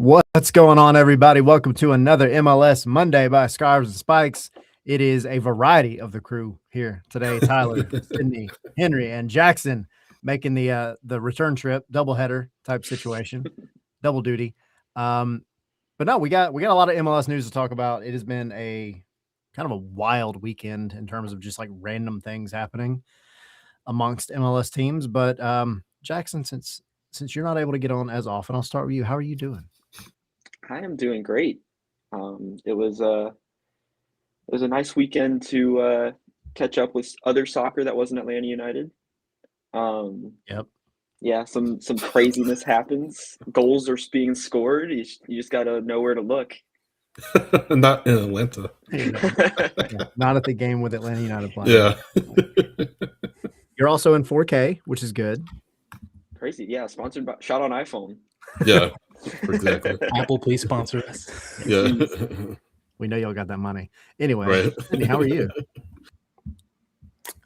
What's going on, everybody? Welcome to another MLS Monday by Scarves and Spikes. It is a variety of the crew here today. Tyler, Sydney, Henry, and Jackson making the return trip, doubleheader type situation, double duty. But no, we got a lot of MLS news to talk about. It has been a kind of a wild weekend in terms of just like random things happening amongst MLS teams. But Jackson, since you're not able to get on as often, I'll start with you. How are you doing? I am doing great. It was a nice weekend to catch up with other soccer that wasn't Atlanta United. Yep. Yeah, some craziness happens. Goals are being scored. You just got to know where to look. Not in Atlanta. Yeah, not at the game with Atlanta United playing. Yeah. You're also in 4K, which is good. Crazy. Yeah, sponsored by Shot on iPhone. Yeah, exactly. Apple, please sponsor us. Yeah. We know y'all got that money. Anyway, Right. Sydney, how are you?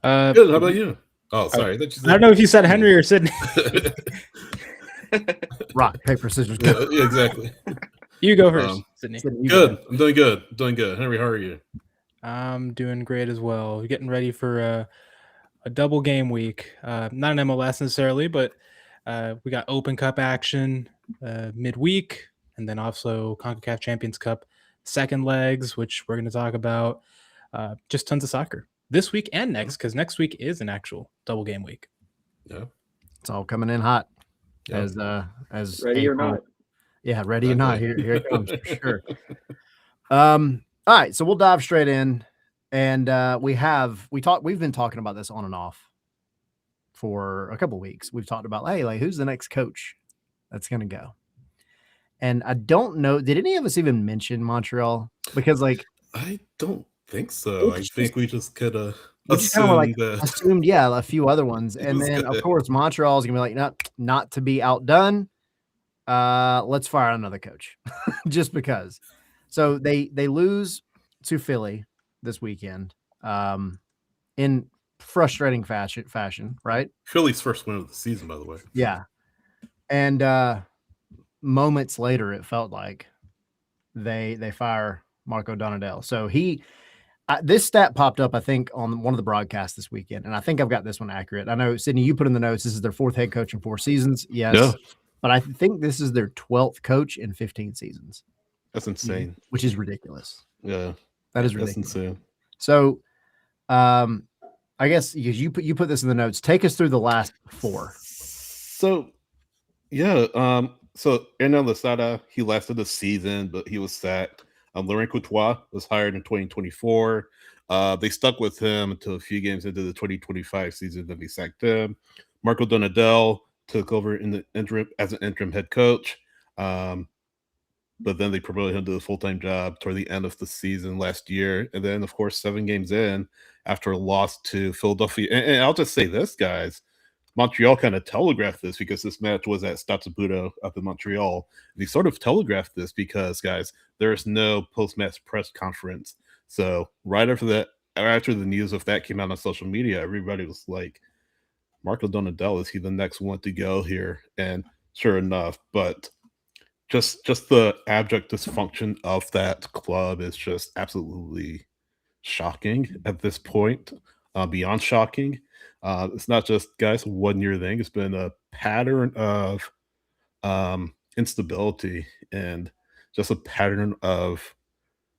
Good. How about you? Oh, sorry. I don't know if you said Henry or Sydney. Rock, paper, scissors, go. Yeah, exactly. You go first, Sydney. Good. I'm doing good. Henry, how are you? I'm doing great as well. Getting ready for a double game week. Not an MLS necessarily, but we got Open Cup action midweek, and then also Concacaf Champions Cup second legs, which we're going to talk about. Just tons of soccer this week and next, because next week is an actual double game week. Yeah, it's all coming in hot. Yeah. As ready or not. Yeah, ready or not. Here it comes for sure. All right, so we'll dive straight in, and we've been talking about this on and off for a couple of weeks. We've talked about, hey, like, who's the next coach that's going to go? And I don't know, did any of us even mention Montreal? Because, like, I don't think so. I think we just could have assumed, yeah, a few other ones. And then, of course, Montreal is going to be like, not to be outdone. Let's fire another coach just because. So they lose to Philly this weekend in frustrating fashion, right? Philly's first win of the season, by the way. Yeah. And moments later, it felt like they fire Marco Donadel. So this stat popped up, I think, on one of the broadcasts this weekend, and I think I've got this one accurate. I know, Sydney, you put in the notes, this is their fourth head coach in 4 seasons. Yes. Yeah. But I think this is their 12th coach in 15 seasons. That's insane. Which is ridiculous. Yeah. That is ridiculous. That's insane. So, I guess because you put this in the notes, take us through the last 4. So, yeah. So Hernan Losada, he lasted the season, but he was sacked. Laurent Courtois was hired in 2024. They stuck with him until a few games into the 2025 season. Then they sacked him. Marco Donadel took over in the interim as an interim head coach. But then they promoted him to the full-time job toward the end of the season last year. And then, of course, 7 games in after a loss to Philadelphia. And I'll just say this, guys. Montreal kind of telegraphed this because this match was at Stade Saputo up in Montreal. They sort of telegraphed this because, guys, there is no post-match press conference. So right after the news of that came out on social media, everybody was like, Marco Donadel, is he the next one to go here? And sure enough, but just the abject dysfunction of that club is just absolutely shocking at this point, beyond shocking. It's not just, guys, 1 year thing. It's been a pattern of instability and just a pattern of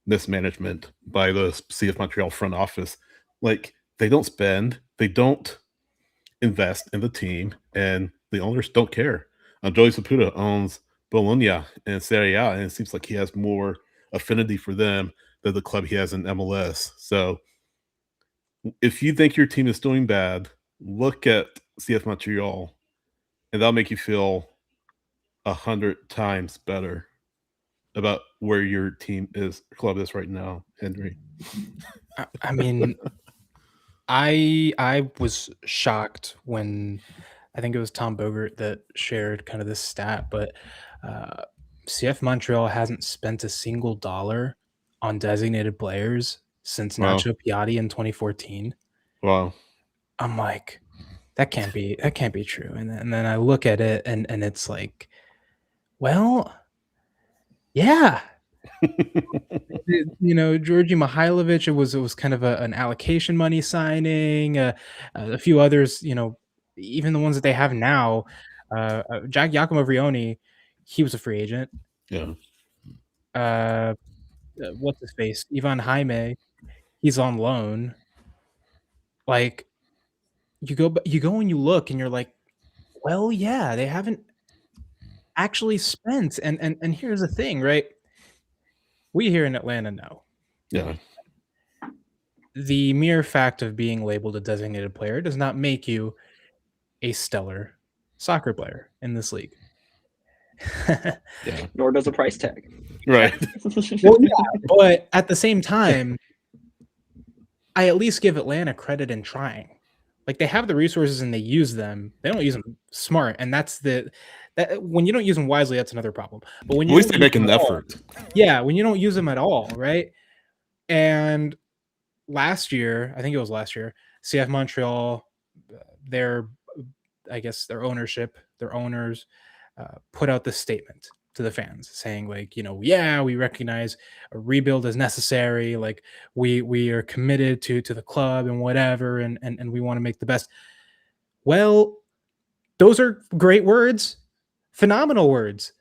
mismanagement by the CF Montreal front office. Like, they don't spend, they don't invest in the team, and the owners don't care. Joey Saputo owns Bologna and Serie A, and it seems like he has more affinity for them than the club he has in MLS. So if you think your team is doing bad, look at CF Montreal, and that'll make you feel 100 times better about where your club is right now, Henry. I mean, I was shocked when I think it was Tom Bogert that shared kind of this stat, but CF Montreal hasn't spent a single dollar on designated players since Nacho Piatti in 2014. Wow. I'm like, that can't be true. And then I look at it and it's like, well, Yeah. Georgi Mihailovic, it was kind of an allocation money signing. A few others, even the ones that they have now. Giacomo Vrioni, he was a free agent. Yeah. What's his face? Ivan Jaime, he's on loan. Like, you go and you look, and you're like, well, yeah, they haven't actually spent. And here's the thing, right? We here in Atlanta know. Yeah. The mere fact of being labeled a designated player does not make you a stellar soccer player in this league. Yeah. Nor does a price tag. Right. Well, yeah, but at the same time, I at least give Atlanta credit in trying. Like, they have the resources and they use them. They don't use them smart, and that when you don't use them wisely, that's another problem. But when At you least don't they use make an them at all- effort. yeah, when you don't use them at all, right? And last year, I think it was last year, CF Montreal, their ownership, their owners, put out this statement to the fans saying, like, yeah, we recognize a rebuild is necessary. Like, we are committed to the club and whatever, and we want to make the best. Well, those are great words, phenomenal words,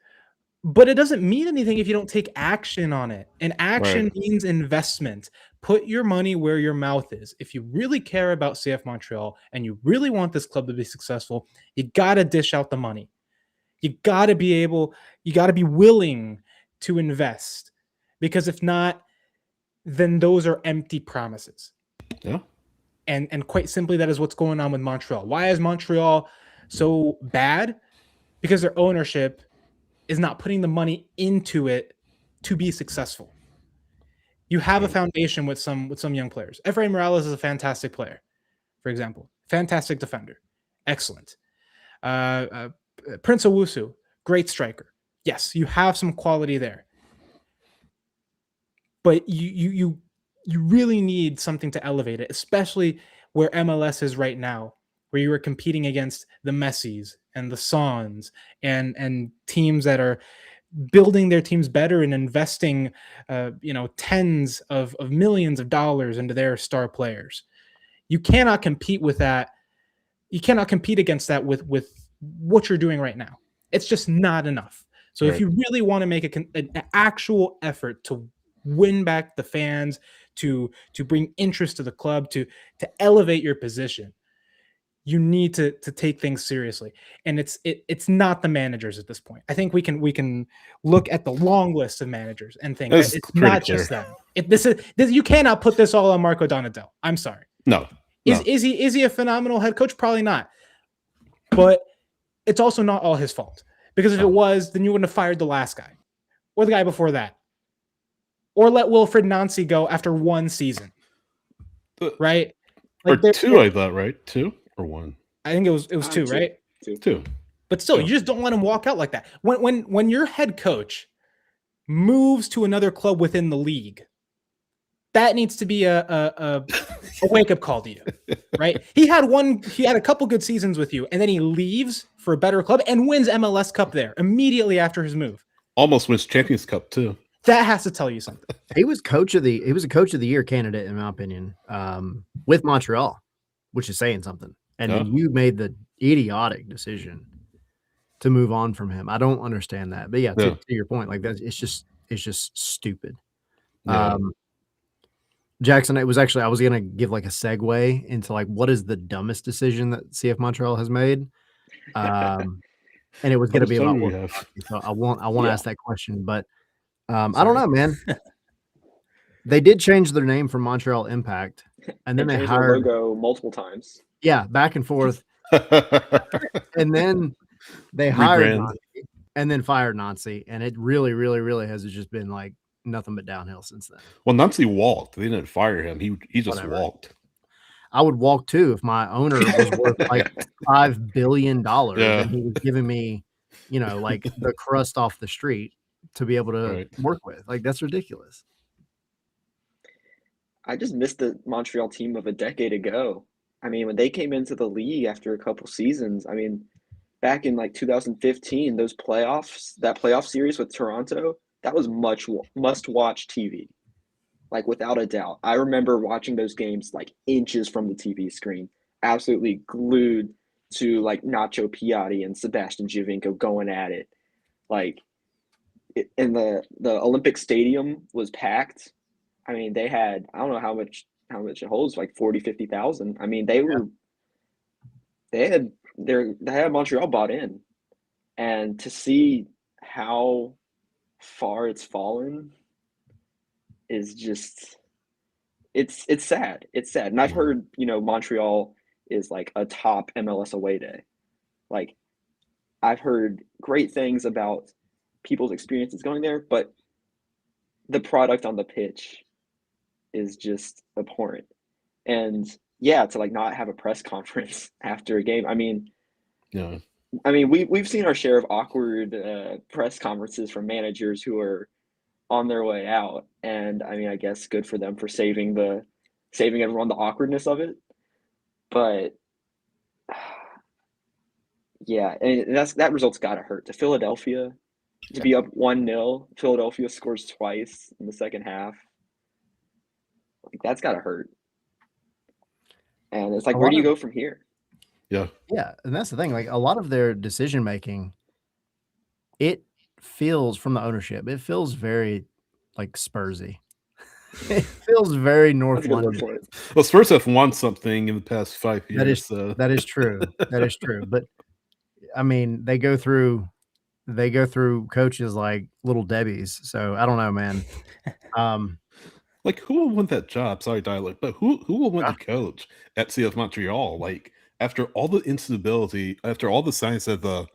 but it doesn't mean anything if you don't take action on it. And action means investment. Put your money where your mouth is. If you really care about CF Montreal and you really want this club to be successful, you got to dish out the money. You got to be willing to invest, because if not, then those are empty promises. Yeah. And quite simply, that is what's going on with Montreal. Why is Montreal so bad? Because their ownership is not putting the money into it to be successful. You have a foundation with some young players. Efrain Morales is a fantastic player, for example. Fantastic defender. Excellent. Prince Owusu, great striker. Yes, you have some quality there. But you really need something to elevate it, especially where MLS is right now, where you are competing against the Messis and the Sons and teams that are building their teams better and investing tens of millions of dollars into their star players. You cannot compete with that. You cannot compete against that with what you're doing right now. It's just not enough. So if you really want to make an actual effort to win back the fans, to bring interest to the club, to elevate your position, you need to take things seriously. And it's not the managers at this point. I think we can look at the long list of managers and think that it's not just them. You cannot put this all on Marco Donadel. I'm sorry. No. Is he a phenomenal head coach? Probably not. But it's also not all his fault. Because if it was, then you wouldn't have fired the last guy or the guy before that, or let Wilfred Nancy go after one season, right? Like or two, I thought, right? 2 or 1? I think it was 2, right? 2. But still, you just don't let him walk out like that. When your head coach moves to another club within the league, that needs to be a wake up call to you, right? He had a couple good seasons with you, and then he leaves for a better club and wins MLS Cup there immediately after his move. Almost wins Champions Cup too. That has to tell you something. He was a coach of the year candidate, in my opinion, with Montreal, which is saying something. And then you made the idiotic decision to move on from him. I don't understand that, but to your point, like that, it's just stupid. Yeah. Jackson, I was going to give like a segue into like, what is the dumbest decision that CF Montreal has made? And it was going to be about so I won't ask that question, but I don't know, man. They did change their name from Montreal Impact, and then they hired their logo multiple times. Yeah, back and forth. And then they hired Nancy and then fired Nancy, and it really, really, really has just been like nothing but downhill since then. Well, Nancy walked. They didn't fire him. He just walked. I would walk too if my owner was worth like $5 billion and he was giving me, like the crust off the street to be able to work with. Like, that's ridiculous. I just missed the Montreal team of a decade ago. I mean, when they came into the league after a couple seasons, back in like 2015, that playoff series with Toronto, that was must-watch TV, like without a doubt. I remember watching those games like inches from the TV screen, absolutely glued to like Nacho Piatti and Sebastian Giovinco going at it. Like, and the Olympic Stadium was packed. I mean, they had, I don't know how much it holds, like 40, 50,000. I mean, they had Montreal bought in, and to see how far it's fallen is just, it's sad. It's sad. And I've heard, Montreal is like a top MLS away day. Like, I've heard great things about people's experiences going there, but the product on the pitch is just abhorrent. And yeah, to like not have a press conference after a game. I mean, we've seen our share of awkward press conferences from managers who are on their way out, and I mean, I guess good for them for saving everyone the awkwardness of it. But yeah, and that result's got to hurt. To Philadelphia, to be up 1-0, Philadelphia scores twice in the second half. Like, that's got to hurt. And it's like, where do you go from here? Yeah. Yeah, and that's the thing. Like, a lot of their decision making, it feels, from the ownership, it feels very like Spursy. It feels very North London. Well, Spurs have won something in the past 5 years. That is true. That is true. But I mean, they go through coaches like Little Debbie's. So I don't know, man. Like, who will win that job? Sorry, dialect, but who will win the coach at CF Montreal? Like, after all the instability, after all the signs that the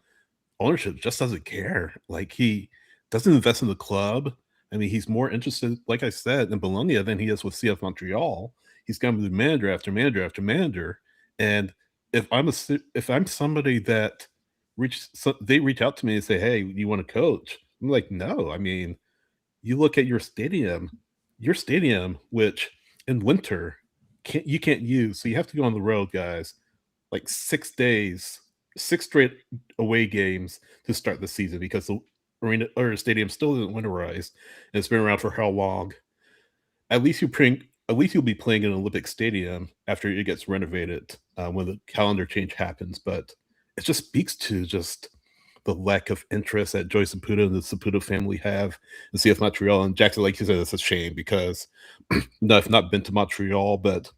ownership just doesn't care. Like, he doesn't invest in the club. I mean, he's more interested, like I said, in Bologna than he is with CF Montreal. He's gone with manager after manager after manager. And if I'm somebody that they reach out to me and say, "Hey, you want to coach?" I'm like, no. I mean, you look at your stadium, which in winter you can't use, so you have to go on the road, guys. Like 6 days, 6 straight away games to start the season because the arena or stadium still isn't winterized, and it's been around for how long? At least you'll be playing in an Olympic Stadium after it gets renovated when the calendar change happens. But it just speaks to just the lack of interest that Joy Saputo and the Saputo family have in CF Montreal. And Jackson, like you said, it's a shame because I've not been to Montreal, but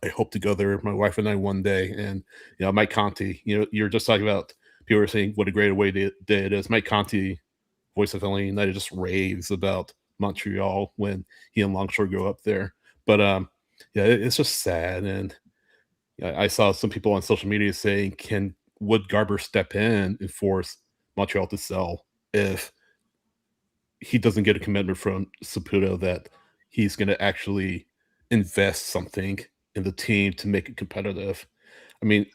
I hope to go there, my wife and I, one day. And, Mike Conti, you're just talking about, people are saying what a great away day it is. Mike Conti, voice of LA United, just raves about Montreal when he and Longshore go up there. But it's just sad. And I saw some people on social media saying, would Garber step in and force Montreal to sell if he doesn't get a commitment from Saputo that he's going to actually invest something in the team to make it competitive? I mean,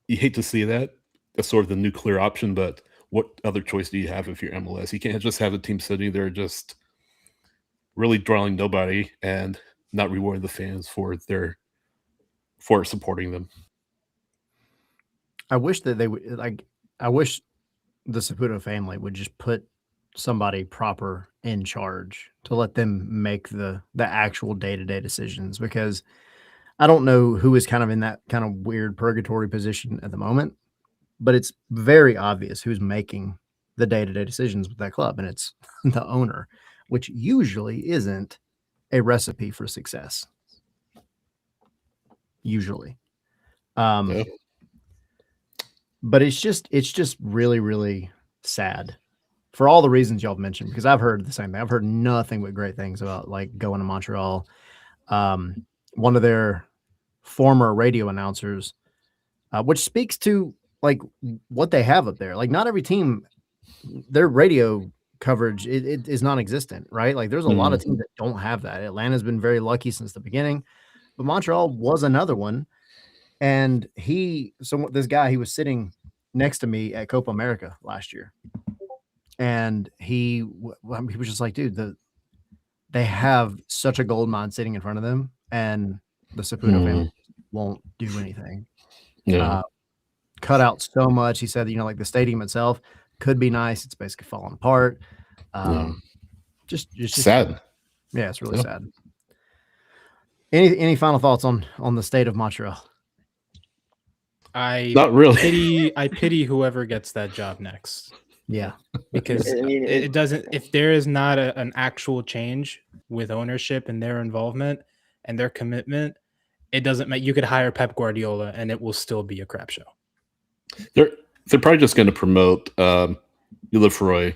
you hate to see that. That's sort of the nuclear option, but what other choice do you have if you're MLS? You can't just have the team sitting there just really drawing nobody and not rewarding the fans for supporting them. I wish that they would, like, I wish the Saputo family would just put somebody proper in charge to let them make the actual day-to-day decisions, because I don't know who is kind of in that kind of weird purgatory position at the moment, but it's very obvious who's making the day-to-day decisions with that club, and it's the owner, which usually isn't a recipe for success. Usually. Yeah. But it's just really, really sad for all the reasons y'all mentioned, because I've heard the same thing. I've heard nothing but great things about like going to Montreal. One of their former radio announcers, which speaks to like what they have up there. Like, not every team, their radio coverage it is non-existent, right? Like, there's a lot of teams that don't have that. Atlanta's been very lucky since the beginning, but Montreal was another one. And this guy, he was sitting next to me at Copa America last year, and he was just like, dude, they have such a gold mine sitting in front of them, and the Saputo family won't do anything. Yeah. Cut out so much. He said, like the stadium itself could be nice. It's basically falling apart. Just sad. Yeah, it's really Yeah. sad. Any final thoughts on the state of Montreal? Not really. I pity whoever gets that job next. Yeah, Because I mean, it doesn't. If there is not an actual change with ownership and their involvement and their commitment, it doesn't make. You could hire Pep Guardiola and it will still be a crap show. They're probably just going to promote Philippe Ulafroy,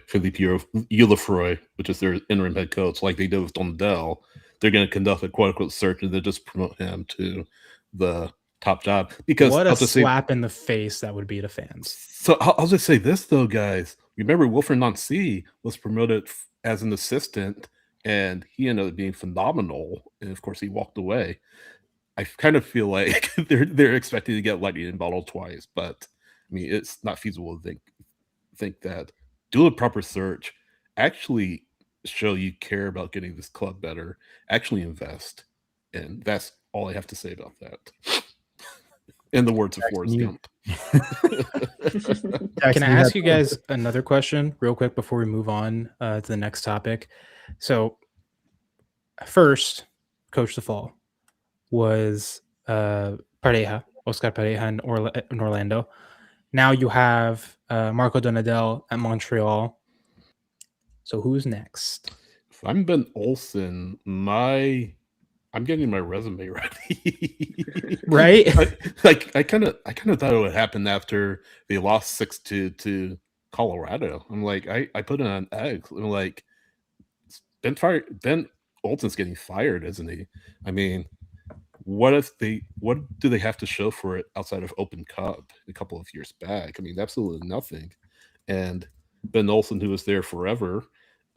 which is their interim head coach, like they did with DONADEL. They're going to conduct a quote unquote search and then just promote him to the top job. Because what a slap in the face that would be to fans. So I'll just say this though, guys. Remember, Wilfried Nancy was promoted as an assistant, and he ended up being phenomenal. And of course, he walked away. I kind of feel like they're expecting to get lightning in bottle twice, but I mean, it's not feasible to think that. Do a proper search. Actually show you care about getting this club better. Actually invest, and that's all I have to say about that. In the words of Forrest Gump. Can I ask you guys another question real quick before we move on to the next topic? So first, Coach the Fall was Oscar Pareja in Orlando. Now you have Marco Donadel at Montreal. So who's next? If I'm Ben Olsen, I'm getting my resume ready. Right? I kind of thought it would happen after they lost 6-2 to Colorado. I'm like, I put it on eggs. I'm like, Ben Olsen's getting fired, isn't he? I mean, what do they have to show for it outside of Open Cup a couple of years back? I mean, absolutely nothing. And Ben Olsen, who was there forever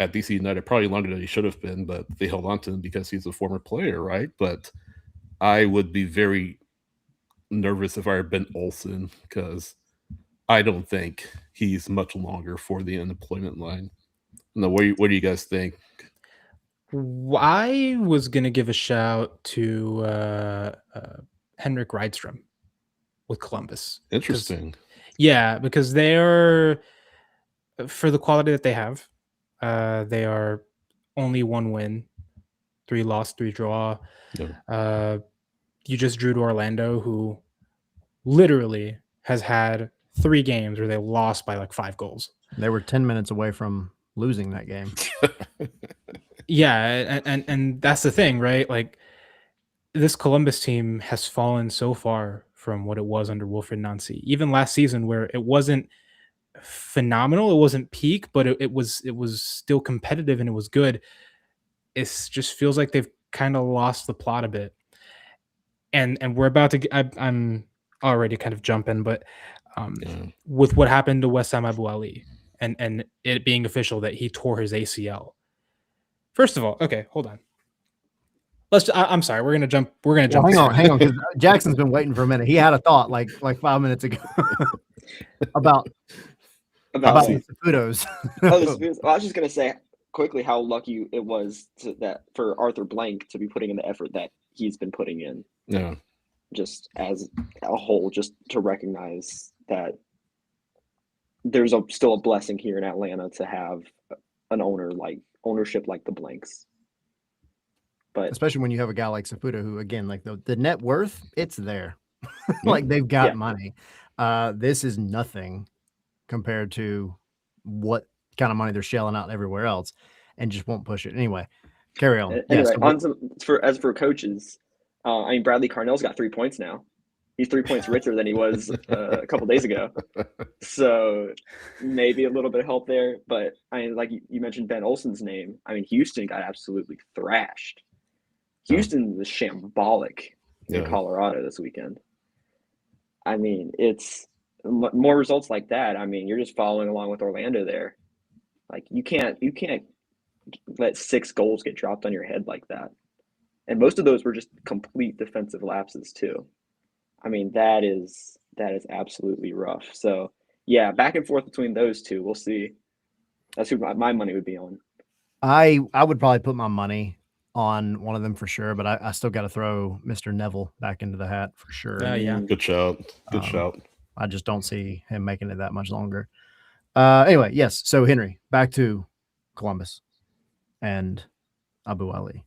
at DC United, probably longer than he should have been, but they held on to him because he's a former player, right? But I would be very nervous if I were Ben Olsen, because I don't think he's much longer for the unemployment line. No, what do you guys think? I was going to give a shout to Henrik Rydstrom with Columbus. Interesting. Because they're, for the quality that they have, they are only 1 win, 3 loss, 3 draw. Yeah. You just drew to Orlando, who literally has had 3 games where they lost by like 5 goals. They were 10 minutes away from losing that game. Yeah, and that's the thing, right? Like, this Columbus team has fallen so far from what it was under Wilfried Nancy. Even last season, where it wasn't phenomenal, it wasn't peak, but it was still competitive and it was good. It just feels like they've kind of lost the plot a bit. And we're about to I'm already kind of jumping, but with what happened to Wessam Abu Ali and it being official that he tore his ACL. First of all, okay, hold on. I'm sorry. We're gonna jump. Well, hang on, because Jackson's been waiting for a minute. He had a thought like 5 minutes ago about the Saputos. Well, I was just gonna say quickly how lucky it was for Arthur Blank to be putting in the effort that he's been putting in. Yeah. Just as a whole, just to recognize that there's still a blessing here in Atlanta to have an ownership like the Blanks. But especially when you have a guy like Saputo, who, again, like the net worth, it's there. Like, they've got money. This is nothing compared to what kind of money they're shelling out everywhere else, and just won't push it. Anyway, carry on. Anyway, as for coaches, I mean, Bradley Carnell's got 3 points now. He's 3 points richer than he was a couple days ago. So maybe a little bit of help there. But I mean, like you mentioned Ben Olsen's name. I mean, Houston got absolutely thrashed. Houston was shambolic in Colorado this weekend. I mean, it's more results like that. I mean, you're just following along with Orlando there. Like, you can't let 6 goals get dropped on your head like that. And most of those were just complete defensive lapses too. I mean, that is absolutely rough. So yeah, back and forth between those two. We'll see. That's who my money would be on. I would probably put my money on one of them for sure, but I still got to throw Mr. Neville back into the hat for sure. Yeah. Good shout. Good shout. I just don't see him making it that much longer. Anyway, yes. So Henry, back to Columbus. and Abu Ali.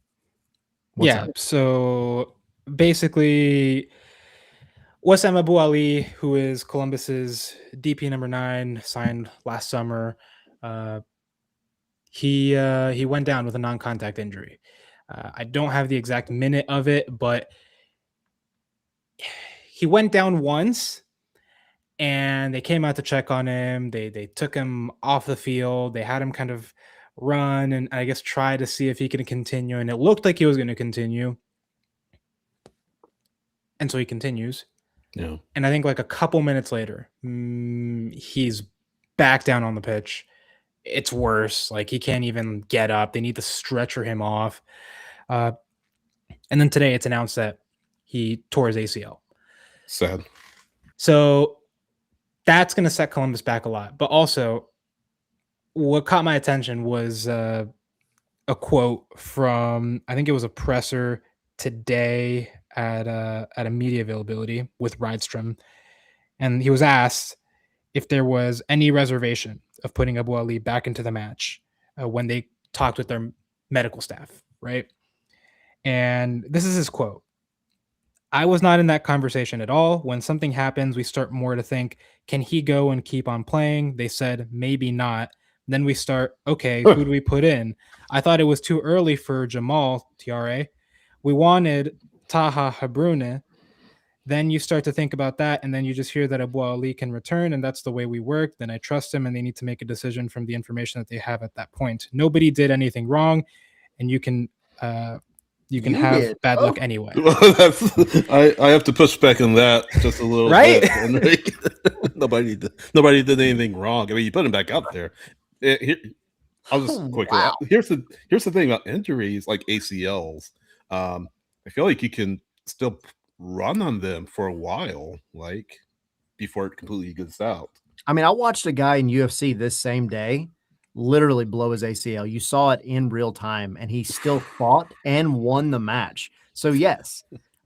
Yeah. Up? So basically, Wissam Abu Ali, who is Columbus's DP number 9, signed last summer. He went down with a non-contact injury. I don't have the exact minute of it, but he went down once, and they came out to check on him. They took him off the field. They had him kind of run and I guess try to see if he could continue, and it looked like he was going to continue. And so he continues. Yeah. And I think like a couple minutes later, he's back down on the pitch. It's worse. Like he can't even get up. They need to stretcher him off. And then today it's announced that he tore his ACL. Sad. So that's going to set Columbus back a lot. But also, what caught my attention was a quote from, I think it was a presser today at a media availability with Rydstrom. And he was asked if there was any reservation of putting Abu Ali back into the match when they talked with their medical staff, right? And this is his quote. "I was not in that conversation at all. When something happens, we start more to think, can he go and keep on playing? They said, maybe not. Then we start, okay, who do we put in? I thought it was too early for Jamal, TRA. We wanted Taha Habrune. Then you start to think about that, and then you just hear that Abu Ali can return, and that's the way we work. Then I trust him, and they need to make a decision from the information that they have at that point. Nobody did anything wrong, and you can have bad luck anyway." Well, I have to push back on that just a little right? bit. Nobody did anything wrong. I mean, you put him back out there. I'll just quickly. Wow. Here's the thing about injuries like ACLs. I feel like you can still run on them for a while, like before it completely gets out. I mean, I watched a guy in UFC this same day literally blow his ACL. You saw it in real time, and he still fought and won the match. So yes,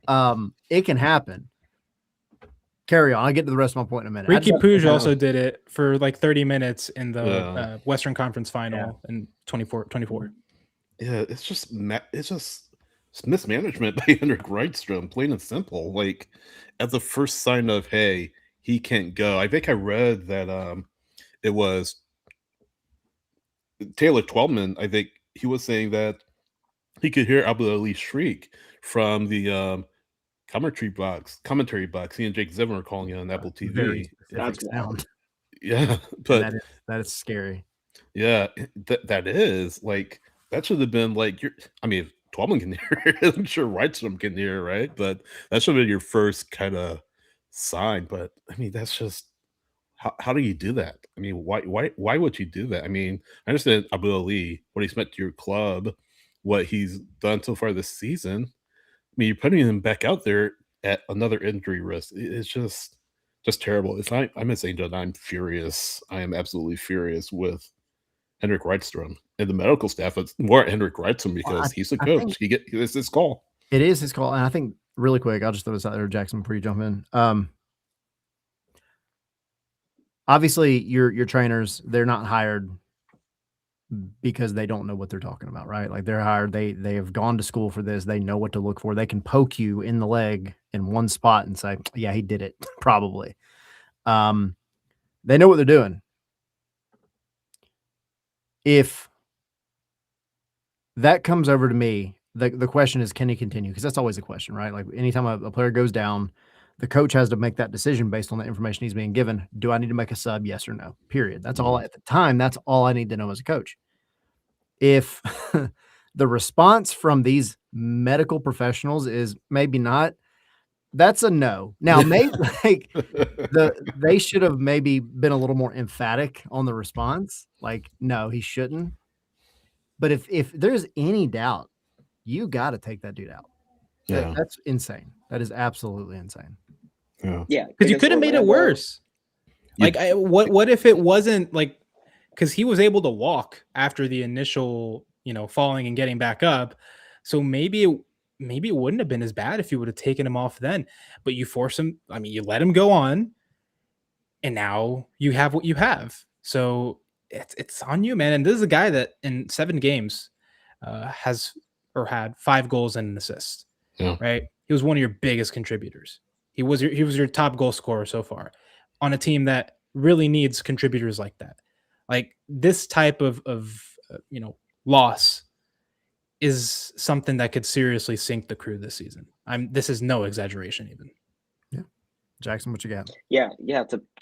it can happen. Carry on. I'll get to the rest of my point in a minute. Ricky Puig also did it for like 30 minutes in the Western Conference Final in 24. Yeah, it's just mismanagement by Henrik Rydstrom, plain and simple. Like at the first sign of, hey, he can't go. I think I read that it was Taylor Twellman. I think he was saying that he could hear Abu Ali shriek from the commentary box. He and Jake Zimmer were calling it on Apple TV. That's sound. Yeah, but that is scary. Yeah, that is like that should have been like if Twellman can hear it, I'm sure Rydstrom can hear it, right? But that should have been your first kind of sign. But I mean, that's just how do you do that? I mean, why would you do that? I mean, I understand Abu Ali, what he's meant to your club, what he's done so far this season. I mean, you're putting him back out there at another injury risk. It's just terrible. I'm at St. John, I'm furious. I am absolutely furious with Henrik Rydstrom and the medical staff. It's more Henrik Rydstrom because he's the coach. It's his call. It is his call. And I think really quick, I'll just throw this out there, Jackson, before you jump in. Obviously your trainers, they're not hired because they don't know what they're talking about, right? Like they're hired. They have gone to school for this. They know what to look for. They can poke you in the leg in one spot and say, yeah, he did it. Probably. They know what they're doing. If that comes over to me, the question is, can he continue? Because that's always a question, right? Like anytime a player goes down, the coach has to make that decision based on the information he's being given. Do I need to make a sub? Yes or no? Period. That's all at the time. That's all I need to know as a coach. If the response from these medical professionals is maybe not, that's a no. Now, maybe like they should have maybe been a little more emphatic on the response. Like, no, he shouldn't. But if there's any doubt, you got to take that dude out. Yeah, that's insane. That is absolutely insane. Yeah, because you could have made it worse. Like, what if it wasn't like, because he was able to walk after the initial, falling and getting back up. So maybe it wouldn't have been as bad if you would have taken him off then. But you force him. I mean, you let him go on, and now you have what you have. So it's on you, man. And this is a guy that in 7 games had 5 goals and an assist. Yeah. Right, he was one of your biggest contributors. He was your top goal scorer so far on a team that really needs contributors like that. Like this type of loss is something that could seriously sink the Crew this season. This is no exaggeration even. Yeah. Jackson, what you got? Yeah,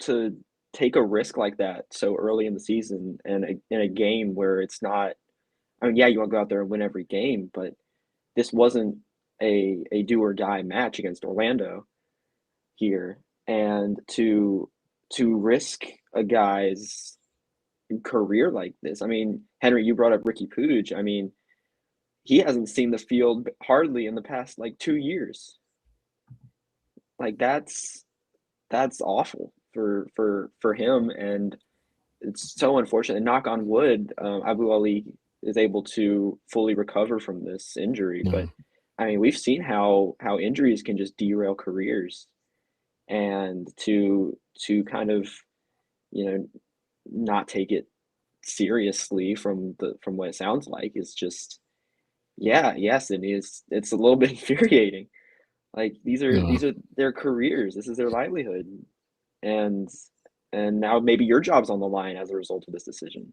to take a risk like that so early in the season and in a game where it's not, I mean, yeah, you want to go out there and win every game, but this wasn't a do or die match against Orlando here, and to risk a guy's career like this. I mean, Henry, you brought up Ricky Puig. I mean, he hasn't seen the field hardly in the past like 2 years. Like that's awful for him, and it's so unfortunate. And knock on wood, Abu Ali is able to fully recover from this injury. Yeah. But I mean, we've seen how injuries can just derail careers, and to kind of, not take it seriously from what it sounds like is just, yes, it is. It's a little bit infuriating. Like these are their careers. This is their livelihood, and now maybe your job's on the line as a result of this decision.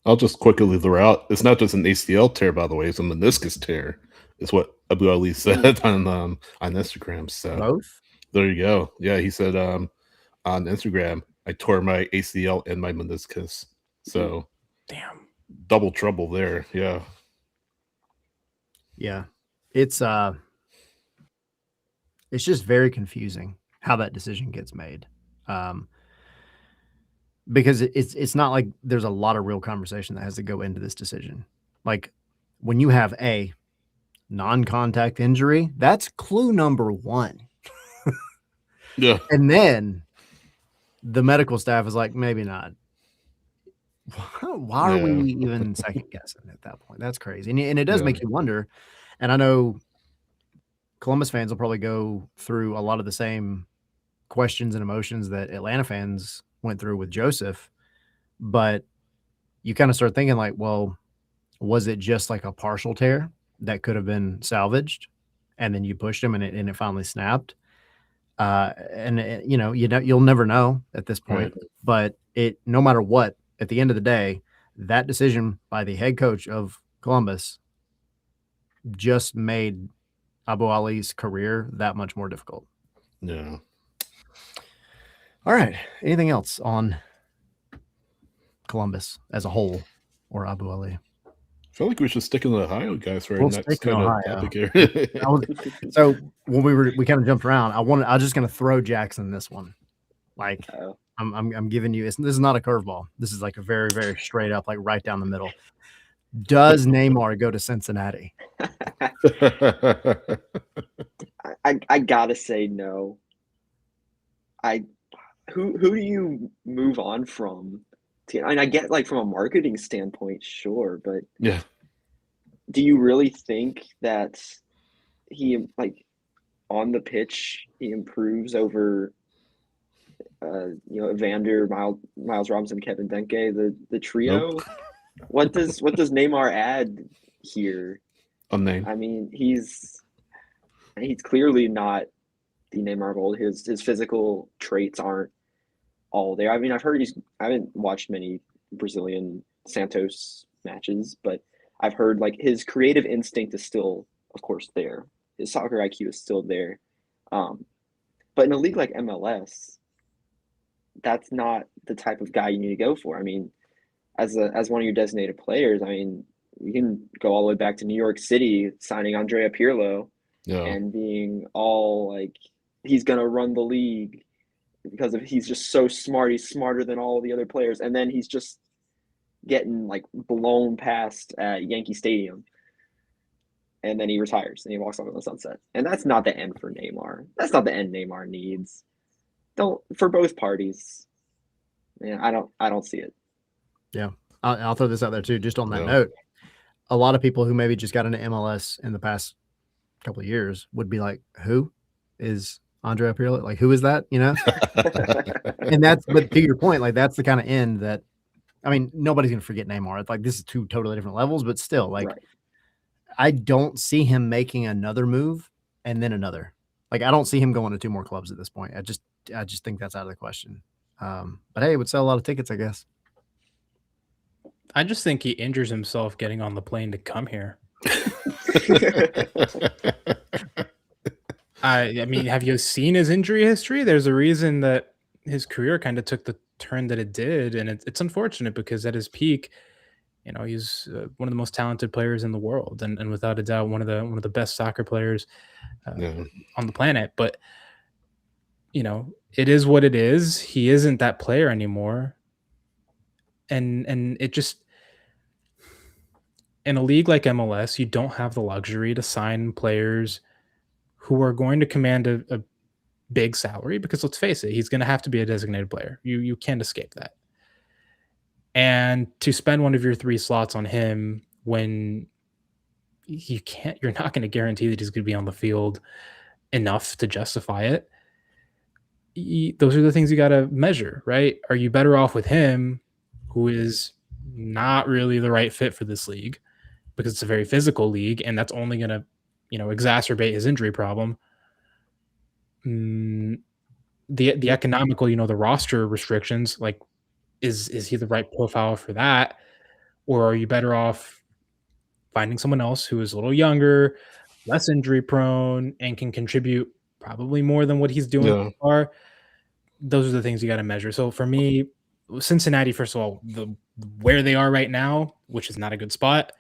I'll just quickly throw out, it's not just an ACL tear, by the way, it's a meniscus tear, is what Abu Ali said on Instagram. So Both? There you go. Yeah, he said on Instagram, I tore my ACL and my meniscus. So damn, double trouble there. Yeah. Yeah. It's just very confusing how that decision gets made. Because it's not like there's a lot of real conversation that has to go into this decision. Like when you have a non-contact injury, that's clue number 1. Yeah. And then the medical staff is like, maybe not. Why are we even second guessing at that point? That's crazy. And it does make you wonder. And I know Columbus fans will probably go through a lot of the same questions and emotions that Atlanta fans went through with Joseph, but you kind of start thinking like, well, was it just like a partial tear that could have been salvaged, and then you pushed him and it finally snapped? You'll never know at this point, but no matter what, at the end of the day, that decision by the head coach of Columbus just made Abu Ali's career that much more difficult. Yeah. All right. Anything else on Columbus as a whole or Abu Ali? I feel like we should stick in the Ohio guys for our next kind of topic here. So when we kind of jumped around, I was just going to throw Jackson this one. Like I'm giving you, this is not a curveball. This is like a very, very straight up, like right down the middle. Does Neymar go to Cincinnati? I gotta say no. Who do you move on from? And I get like from a marketing standpoint, sure, but yeah, do you really think that he like on the pitch he improves over Evander, Miles Robinson, Kevin Denke, the trio? Nope. What does Neymar add here? A name. I mean, he's clearly not the Neymar of old. His physical traits aren't all there. I mean, I haven't watched many Brazilian Santos matches, but I've heard like his creative instinct is still, of course, there. His soccer IQ is still there. But in a league like MLS, that's not the type of guy you need to go for. I mean, as one of your designated players, I mean, you can go all the way back to New York City, signing Andrea Pirlo, and being all like, he's gonna run the league because he's just so smart. He's smarter than all the other players, and then he's just getting like blown past at Yankee Stadium, and then he retires and he walks off in the sunset. And that's not the end for Neymar. That's not the end Neymar needs. For both parties. Yeah, I don't see it. Yeah, I'll throw this out there too. Just on that note, a lot of people who maybe just got into MLS in the past couple of years would be like, "Who is Andrea Pirlo? Like, who is that?" You know. But to your point, like that's the kind of end that I mean, nobody's going to forget Neymar. It's like this is two totally different levels, but still, like Right. I don't see him making another move and then another. Like I don't see him going to two more clubs at this point. I just think that's out of the question. But hey, it would sell a lot of tickets, I guess. I just think he injures himself getting on the plane to come here. I mean, have you seen his injury history? There's a reason that his career kind of took the turn that it did, and it's unfortunate because at his peak, he's one of the most talented players in the world, and without a doubt, one of the best soccer players on the planet. But it is what it is. He isn't that player anymore, and it just in a league like MLS, you don't have the luxury to sign players who are going to command a big salary because let's face it, he's going to have to be a designated player. You can't escape that. And to spend one of your 3 slots on him when you're not going to guarantee that he's going to be on the field enough to justify it. Those are the things you got to measure, right? Are you better off with him, who is not really the right fit for this league because it's a very physical league and that's only going to, exacerbate his injury problem? The economical, the roster restrictions, like, is he the right profile for that? Or are you better off finding someone else who is a little younger, less injury prone, and can contribute probably more than what he's doing so far? Those are the things you got to measure. So for me, Cincinnati, first of all, where they are right now, which is not a good spot,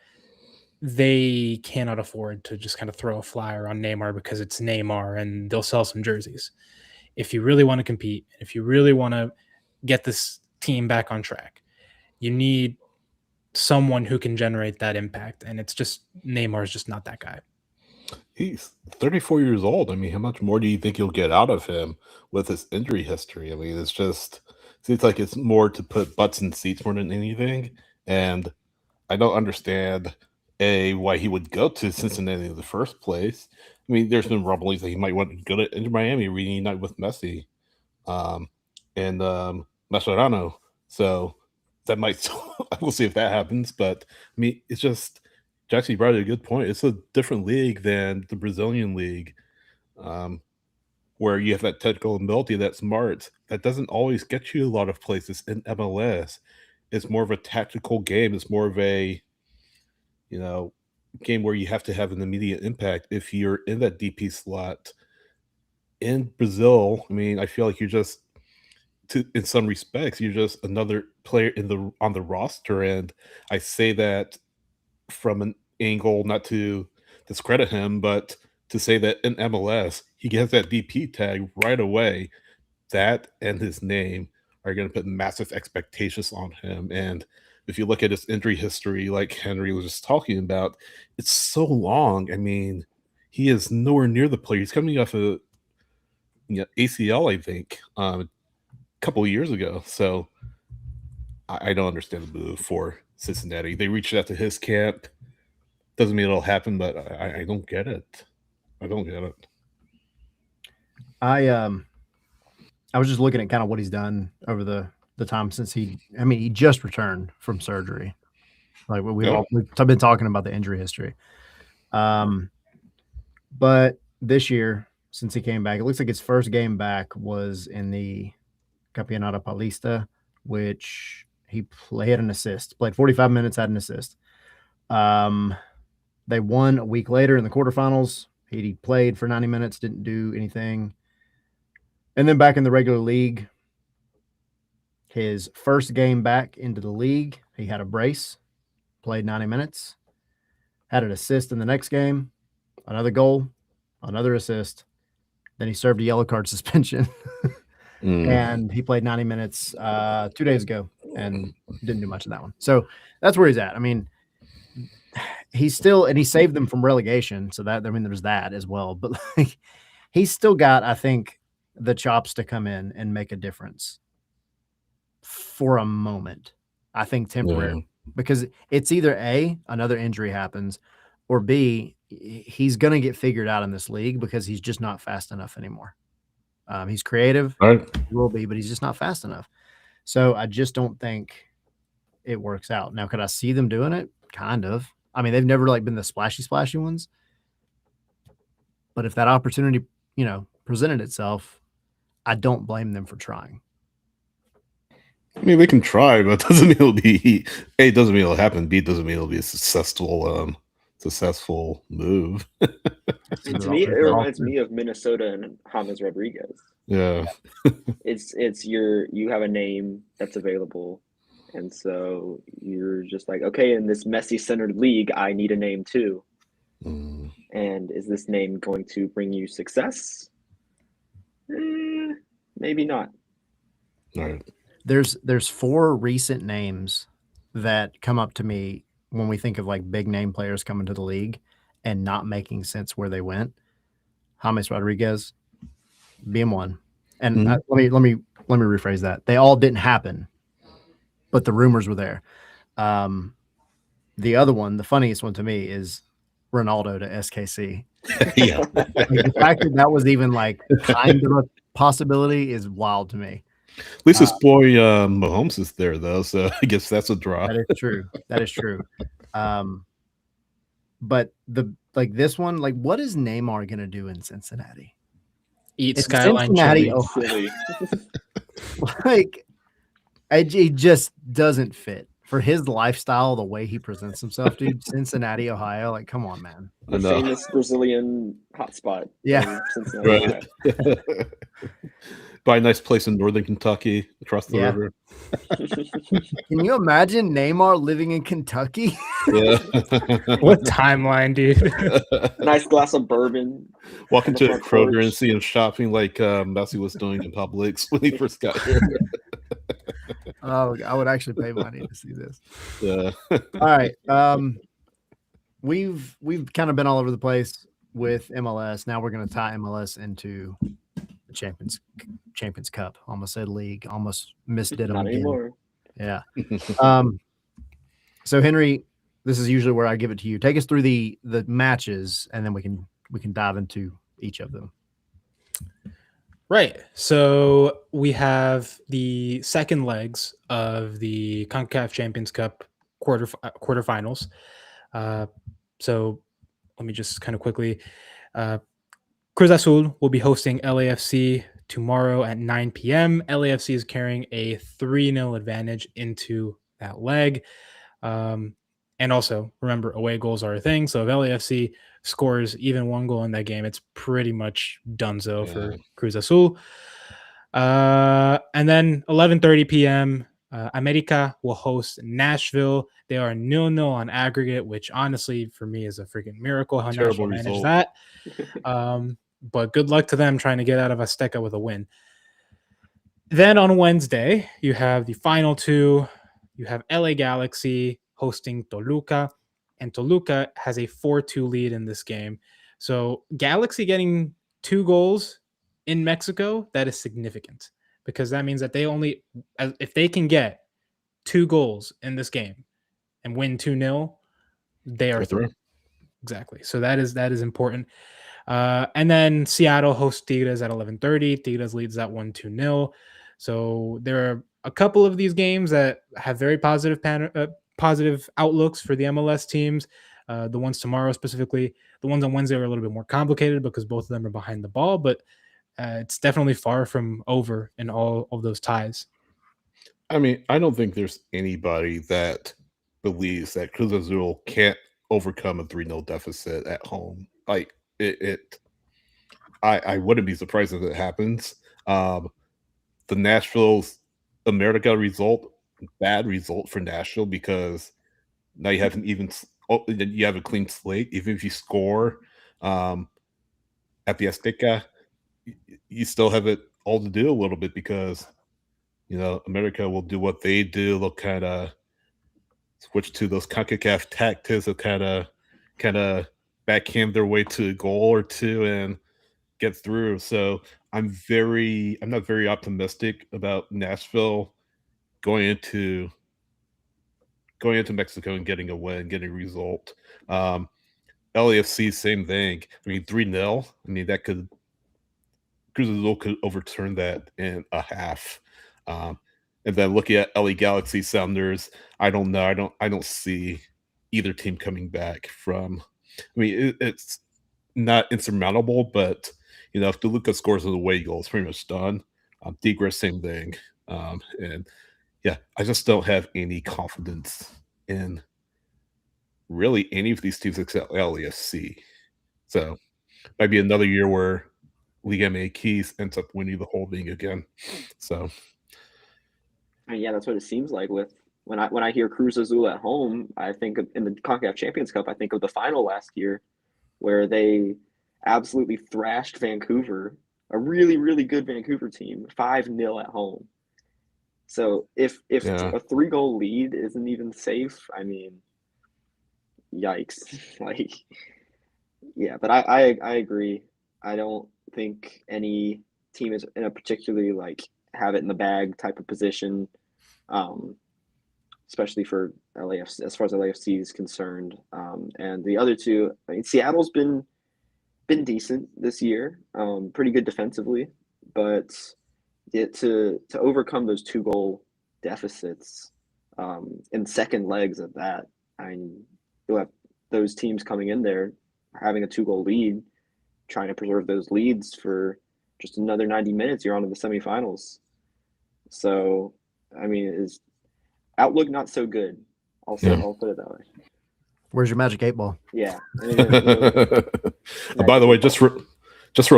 they cannot afford to just kind of throw a flyer on Neymar because it's Neymar and they'll sell some jerseys. If you really want to compete, if you really want to get this team back on track, you need someone who can generate that impact. And it's just Neymar is just not that guy. He's 34 years old. I mean, how much more do you think you'll get out of him with his injury history? I mean, it's just seems like it's more to put butts in seats more than anything. And I don't understand why he would go to Cincinnati in the first place. I mean, there's been rumblings that he might want to go to Inter Miami, reunite with Messi, and Mascherano. So that might we'll see if that happens. But I mean, it's just Jackson brought a good point. It's a different league than the Brazilian league, where you have that technical ability, that smart. That doesn't always get you a lot of places in MLS. It's more of a tactical game. It's more of a game where you have to have an immediate impact if you're in that DP slot. In Brazil, I mean, I feel like you're just, in some respects, you're just another player on the roster, and I say that from an angle not to discredit him, but to say that in MLS he gets that DP tag right away. That and his name are going to put massive expectations on him. And if you look at his injury history, like Henry was just talking about, it's so long. I mean, he is nowhere near the player. He's coming off a ACL, I think, a couple of years ago. So I don't understand the move for Cincinnati. They reached out to his camp. Doesn't mean it'll happen, but I don't get it. I don't get it. I was just looking at kind of what he's done over the time since he just returned from surgery. Like we've been talking about the injury history. But this year, since he came back, it looks like his first game back was in the Campeonato Paulista, which he had an assist, played 45 minutes, had an assist. They won a week later in the quarterfinals. He played for 90 minutes, didn't do anything. And then back in the regular league, his first game back into the league, he had a brace, played 90 minutes, had an assist in the next game, another goal, another assist. Then he served a yellow card suspension. And he played 90 minutes 2 days ago and didn't do much of that one. So that's where he's at. I mean, he's still, and he saved them from relegation. So that, I mean, there's that as well. But like, he's still got, I think, the chops to come in and make a difference for a moment. I think temporary, because it's either A, another injury happens, or B, he's going to get figured out in this league because he's just not fast enough anymore. He's creative, he will be, but he's just not fast enough. So I just don't think it works out. Now, could I see them doing it? Kind of. I mean, they've never like been the splashy ones. But if that opportunity, presented itself, I don't blame them for trying. I mean, they can try, but it doesn't mean it'll be A, it doesn't mean it'll happen. B, it doesn't mean it'll be a successful move. To me, it reminds me of Minnesota and James Rodriguez. Yeah. It's you have a name that's available, and so you're just like, okay, in this Messi-centered league, I need a name too. Mm. And is this name going to bring you success? Maybe not. All right. There's 4 recent names that come up to me when we think of like big name players coming to the league and not making sense where they went. James Rodriguez being one. And let me rephrase that. They all didn't happen, but the rumors were there. The other one, the funniest one to me, is Ronaldo to SKC. Yeah. The fact that was even like kind of a possibility is wild to me. At least his boy Mahomes is there though, so I guess that's a draw. That is true. But this one, like, what is Neymar gonna do in Cincinnati? Eat It's Skyline Cincinnati, chili. Silly. Like, it just doesn't fit for his lifestyle, the way he presents himself, dude. Cincinnati, Ohio, like, come on, man. The famous Brazilian hotspot. Yeah. Cincinnati, Right. Buy a nice place in northern Kentucky across the river. Can you imagine Neymar living in Kentucky? Yeah. What timeline, dude? Nice glass of bourbon. Walking to a front Kroger porch. and see him shopping like Messi was doing in Publix when he first got here. Oh, I would actually pay money to see this. Yeah. All right. We've kind of been all over the place with MLS. Now we're going to tie MLS into the Champions Cup. Almost said league. Almost missed it. Not anymore. Yeah. So Henry, this is usually where I give it to you. Take us through the matches, and then we can dive into each of them. Right. So we have the second legs of the Concacaf Champions Cup quarterfinals. So let me just kind of quickly. Cruz Azul will be hosting LAFC tomorrow at 9 p.m. LAFC is carrying a 3-0 advantage into that leg. And also, remember, away goals are a thing. So if LAFC scores even one goal in that game, it's pretty much donezo for Cruz Azul. And then 11:30 p.m., America will host Nashville. They are 0-0 on aggregate, which honestly, for me, is a freaking miracle how Nashville managed that. But good luck to them trying to get out of Azteca with a win. Then on Wednesday, you have the final two. You have LA Galaxy hosting Toluca, and Toluca has a 4-2 lead in this game. So Galaxy getting 2 goals in Mexico, that is significant, because that means that if they can get 2 goals in this game and win 2-0, they are through. Exactly. So that is important. And then Seattle hosts Tigres at 11:30. Tigres leads that 1-2-0. So there are a couple of these games that have very positive outlooks for the MLS teams. The ones tomorrow specifically. The ones on Wednesday are a little bit more complicated because both of them are behind the ball, but it's definitely far from over in all of those ties. I mean, I don't think there's anybody that believes that Cruz Azul can't overcome a 3-0 deficit at home. Like I wouldn't be surprised if it happens. The Nashville's America result, bad result for Nashville, because now you have a clean slate. Even if you score at the Azteca, you still have it all to do a little bit, because America will do what they do. They'll kind of switch to those CONCACAF tactics of kind of backhand their way to a goal or two and get through. So I'm not very optimistic about Nashville going into Mexico and getting a win, getting a result. LAFC, same thing. I mean, 3-0. I mean, Cruz Azul could overturn that in a half. And then looking at LA Galaxy Sounders, I don't know. I don't see either team coming back from. I mean, it's not insurmountable, but if DeLuca scores an away goal, it's pretty much done. Tigres, same thing. And yeah, I just don't have any confidence in really any of these teams except LAFC. So might be another year where Liga MX ends up winning the whole thing again. So And yeah, that's what it seems like with when I hear Cruz Azul at home, I think of in the Concacaf Champions Cup, I think of the final last year where they absolutely thrashed Vancouver, a really, really good Vancouver team, 5-0 at home. So if Yeah. a 3-goal lead isn't even safe, I mean, yikes. Like, yeah, but I agree. I don't think any team is in a particularly like have it in the bag type of position, especially for LAFC as far as LAFC is concerned. And the other two, I mean, Seattle's been decent this year, pretty good defensively, but to overcome those 2-goal deficits in second legs of that, I mean, you'll have those teams coming in there having a 2-goal lead, trying to preserve those leads for just another 90 minutes. You're on to the semifinals. So, I mean, is outlook not so good. I'll put it that way. Where's your magic 8 ball? Yeah. By the way, just real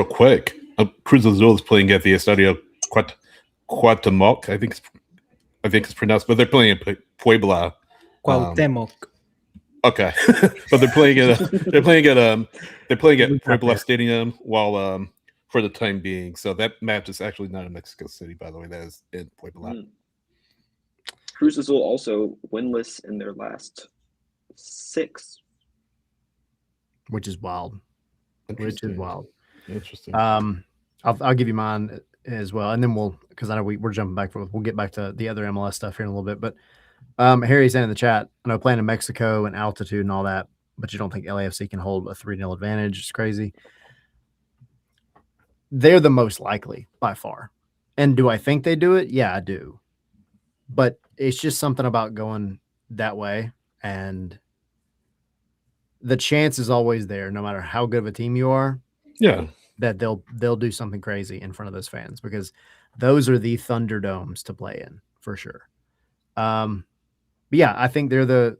quick, Cruz Azul is playing at the Estadio Cuauhtémoc. I think it's pronounced, but they're playing at Puebla. Cuauhtémoc. Okay, but they're playing at Puebla Stadium while for the time being. So that match is actually not in Mexico City, by the way. That is in Puebla. Cruz Azul also winless in their last 6, which is wild. Interesting. I'll give you mine as well, and then because I know we're jumping back. We'll get back to the other MLS stuff here in a little bit. But Harry's saying in the chat, I know playing in Mexico and altitude and all that, but you don't think LAFC can hold a 3-0 advantage? It's crazy. They're the most likely by far. And do I think they do it? Yeah, I do. But it's just something about going that way, and the chance is always there, no matter how good of a team you are. Yeah, that they'll do something crazy in front of those fans, because those are the Thunderdomes to play in for sure. But yeah, I think they're the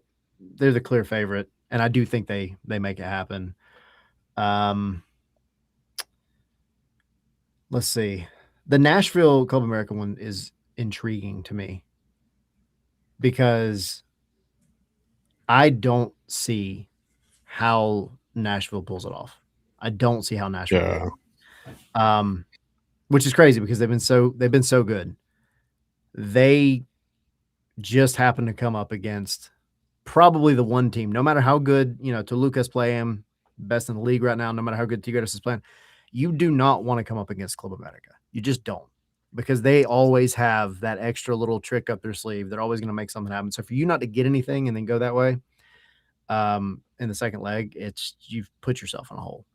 clear favorite, and I do think they make it happen. Let's see. The Nashville Copa America one is intriguing to me because I don't see how Nashville pulls it off. I don't see how Nashville which is crazy because they've been so good. They just happen to come up against probably the one team, no matter how good, Toluca's playing best in the league right now, no matter how good Tigres is playing, you do not want to come up against Club America. You just don't, because they always have that extra little trick up their sleeve. They're always going to make something happen. So for you not to get anything and then go that way in the second leg, you've put yourself in a hole.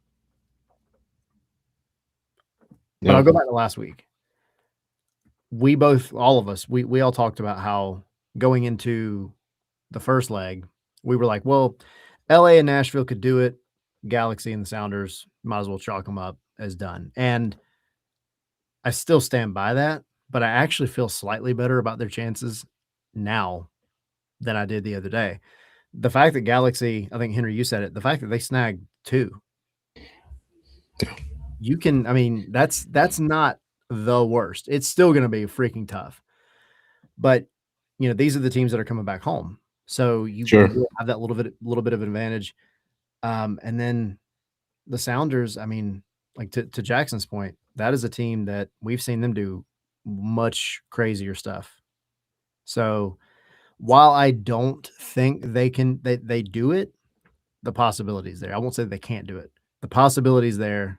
But I'll go back to last week. All of us talked about how going into the first leg, we were like, well, LA and Nashville could do it. Galaxy and the Sounders might as well chalk them up as done. And I still stand by that, but I actually feel slightly better about their chances now than I did the other day. The fact that Galaxy, I think, Henry, you said it, the fact that they snagged 2. You can, I mean, that's not the worst. It's still going to be freaking tough. But, these are the teams that are coming back home. So you have that little bit of an advantage. And then the Sounders, I mean, like to Jackson's point, that is a team that we've seen them do much crazier stuff. So while I don't think they do it, the possibility is there. I won't say they can't do it. The possibility is there.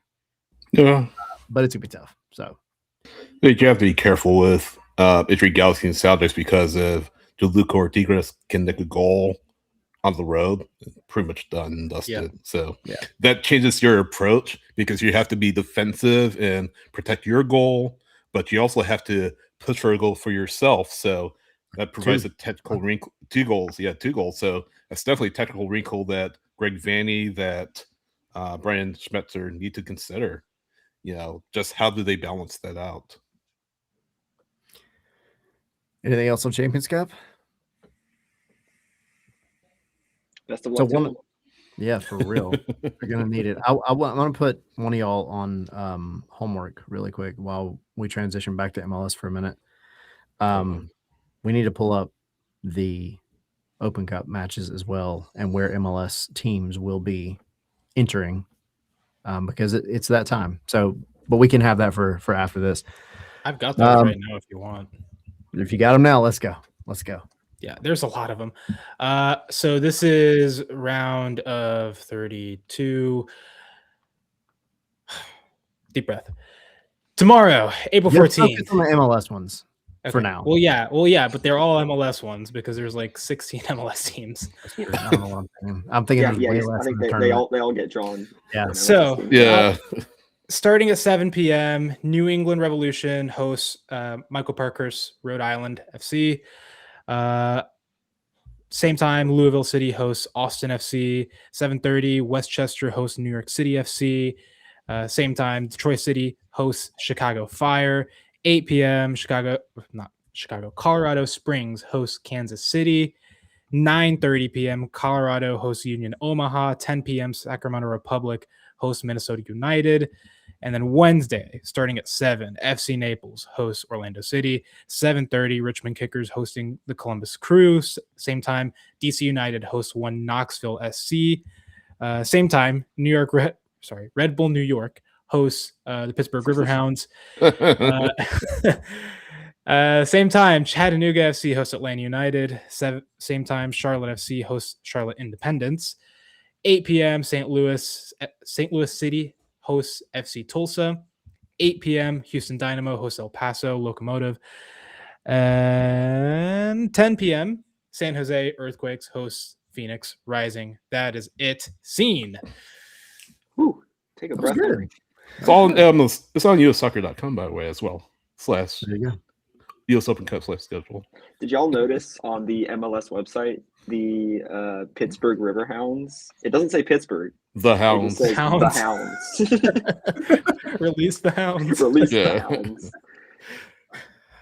Yeah. But it's going to be tough. So you have to be careful with if you're Galaxy and Sounders, because if DeLuca or Tigres can nick a goal on the road, pretty much done and dusted. Yeah. So that changes your approach, because you have to be defensive and protect your goal, but you also have to push for a goal for yourself. So that provides a technical wrinkle. 2 goals. Yeah, 2 goals. So that's definitely a technical wrinkle that Greg Vanny, that Brian Schmetzer need to consider. Just how do they balance that out? Anything else on Champions Cup? Best of luck to them. Yeah, for real. You're gonna need it. I'm gonna put one of y'all on homework really quick while we transition back to MLS for a minute. We need to pull up the Open Cup matches as well, and where MLS teams will be entering, because it's that time. So, but we can have that for after this. I've got those right now if you want. If you got them now, let's go. Let's go. Yeah, there's a lot of them. So this is round of 32. Deep breath. Tomorrow, April 14th. Focus on the MLS ones for now. Well, yeah, but they're all MLS ones because there's like 16 MLS teams. I don't know what I'm thinking. I think they all get drawn. Yeah. So yeah. Starting at 7 p.m., New England Revolution hosts Michael Parker's Rhode Island FC. Same time, Louisville City hosts Austin FC. 7:30, Westchester hosts New York City FC. Same time, Detroit City hosts Chicago Fire. 8 p.m., Colorado Springs hosts Kansas City. 9:30 p.m., Colorado hosts Union Omaha. 10 p.m., Sacramento Republic hosts Minnesota United. And then Wednesday, starting at 7, FC Naples hosts Orlando City. 7:30, Richmond Kickers hosting the Columbus Crew. Same time, DC United hosts Knoxville SC. Same time, Red Bull New York hosts the Pittsburgh Riverhounds. Same time, Chattanooga FC hosts Atlanta United. Same time, Charlotte FC hosts Charlotte Independence. 8 p.m., St. Louis City hosts FC Tulsa. 8 p.m., Houston Dynamo hosts El Paso Locomotive. And 10 p.m., San Jose Earthquakes hosts Phoenix Rising. That is it. Scene. Whew, take a breath. It's all on ussoccer.com, by the way, as well. There you go. US Open Cup /schedule. Did y'all notice on the MLS website the Pittsburgh Riverhounds? It doesn't say Pittsburgh. The Hounds. It says the Hounds. Release the Hounds. Release the Hounds.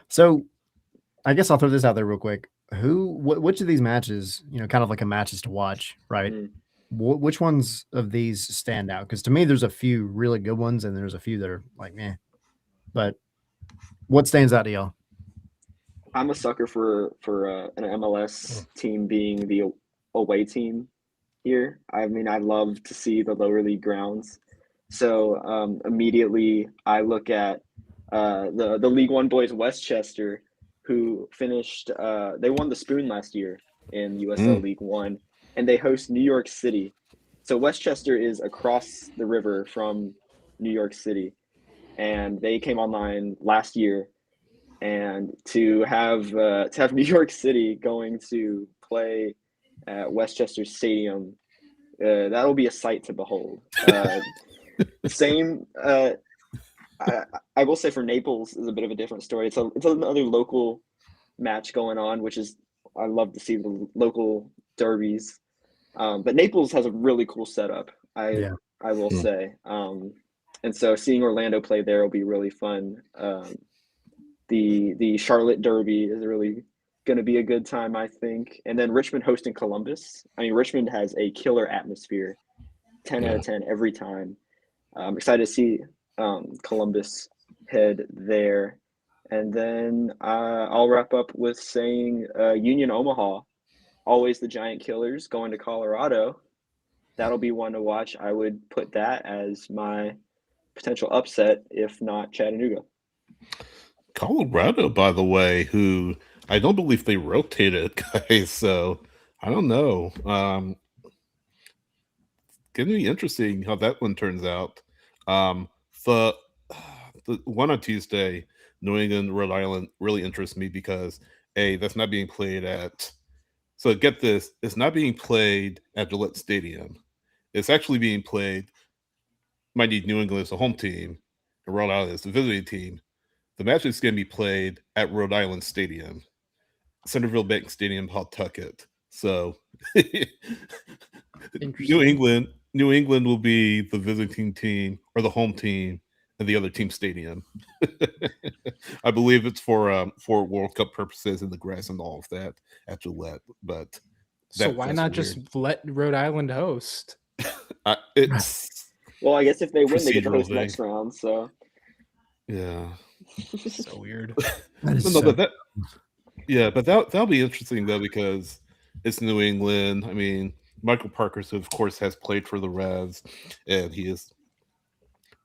So, I guess I'll throw this out there real quick. Which of these matches, kind of like a matches to watch, right? Which ones of these stand out? Because to me, there's a few really good ones, and there's a few that are like, meh. But what stands out to y'all? I'm a sucker for an MLS team being the away team here. I mean, I love to see the lower league grounds. So immediately I look at the League One boys, Westchester, who finished. They won the Spoon last year in USL League One, and they host New York City. So Westchester is across the river from New York City, and they came online last year. And to have New York City going to play at Westchester Stadium, that'll be a sight to behold. I will say for Naples is a bit of a different story. It's another local match going on, which is I love to see the local derbies. But Naples has a really cool setup. I will say, and so seeing Orlando play there will be really fun. The Charlotte Derby is really going to be a good time, I think. And then Richmond hosting Columbus. I mean, Richmond has a killer atmosphere, 10 out of 10 every time. I'm excited to see Columbus head there. And then I'll wrap up with saying Union Omaha, always the Giant Killers, going to Colorado. That'll be one to watch. I would put that as my potential upset, if not Chattanooga. Colorado, by the way, who I don't believe they rotated, guys. So I don't know. Gonna be interesting how that one turns out. The one on Tuesday, New England, Rhode Island, really interests me because that's not being played at. So get this, it's not being played at Gillette Stadium. It's actually being played. Might need New England as a home team, and Rhode Island as the visiting team. The match is going to be played at Rhode Island Stadium, Centerville Bank Stadium, Pawtucket. So New England will be the visiting team or the home team and the other team stadium. I believe it's for World Cup purposes and the grass and all of that at Gillette. But so why not just let Rhode Island host? It's well, I guess if they win, they get to procedural host thing. next round. So yeah, so weird. But that'll be interesting though, because it's New England. I mean, Michael Parkhurst, of course, has played for the Revs, and he is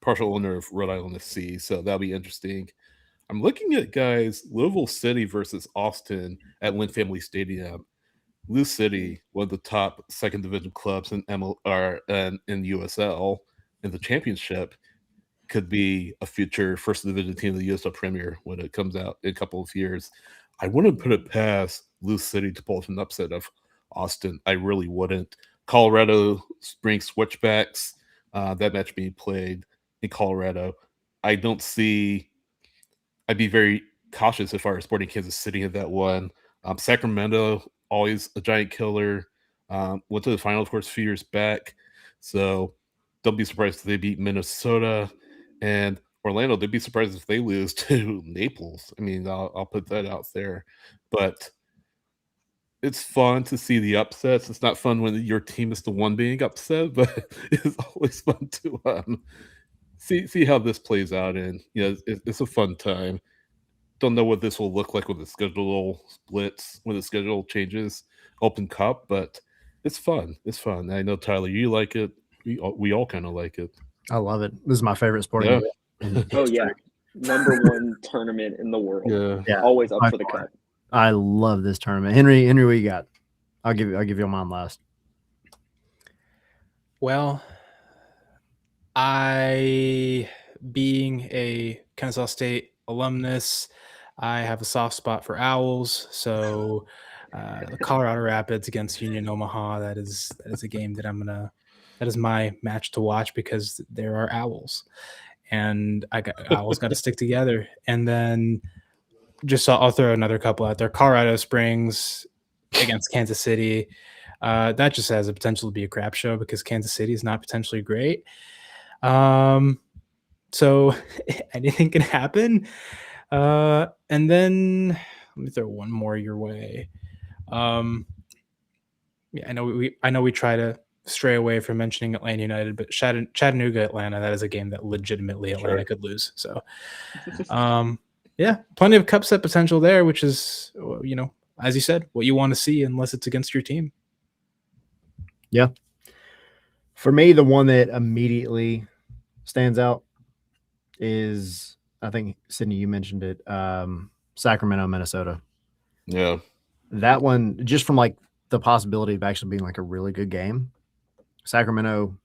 partial owner of Rhode Island FC, so that'll be interesting. I'm looking at guys, Louisville City versus Austin at Lynn Family Stadium. Lou City, one of the top second division clubs in in USL in the championship, could be a future first division team of the USL Premier when it comes out in a couple of years. I wouldn't put it past Lou City to pull an upset of Austin. I really wouldn't. Colorado Springs Switchbacks, that match being played in Colorado. I'd be very cautious if I were Sporting Kansas City in that one. Sacramento, always a giant killer. Went to the final, of course, a few years back. So don't be surprised if they beat Minnesota. And Orlando, they'd be surprised if they lose to Naples. I mean, I'll put that out there. But it's fun to see the upsets. It's not fun when your team is the one being upset, but it's always fun to see how this plays out. And it's a fun time. Don't know what this will look like when the schedule splits, when the schedule changes, Open Cup, but it's fun. It's fun. I know, Tyler, you like it. We all kind of like it. I love it. This is my favorite sporting event. Oh yeah, number one tournament in the world. Yeah. Always up for the cup. I love this tournament. Henry, what you got? I'll give you mine last. Well, I, being a Kennesaw State alumnus, I have a soft spot for Owls. So the Colorado Rapids against Union Omaha, that is a game that that is my match to watch because there are Owls. And Owls got to stick together. And then I'll throw another couple out there. Colorado Springs against Kansas City. That just has the potential to be a crap show because Kansas City is not potentially great. So anything can happen. And then let me throw one more your way. I know we try to stray away from mentioning Atlanta United, but Chattanooga, Atlanta, that is a game that legitimately Atlanta could lose. So, plenty of cup set potential there, which is, as you said, what you want to see unless it's against your team. Yeah. For me, the one that immediately stands out is, I think, Sydney, you mentioned it, Sacramento, Minnesota. Yeah. That one, just from like the possibility of actually being like a really good game. Sacramento,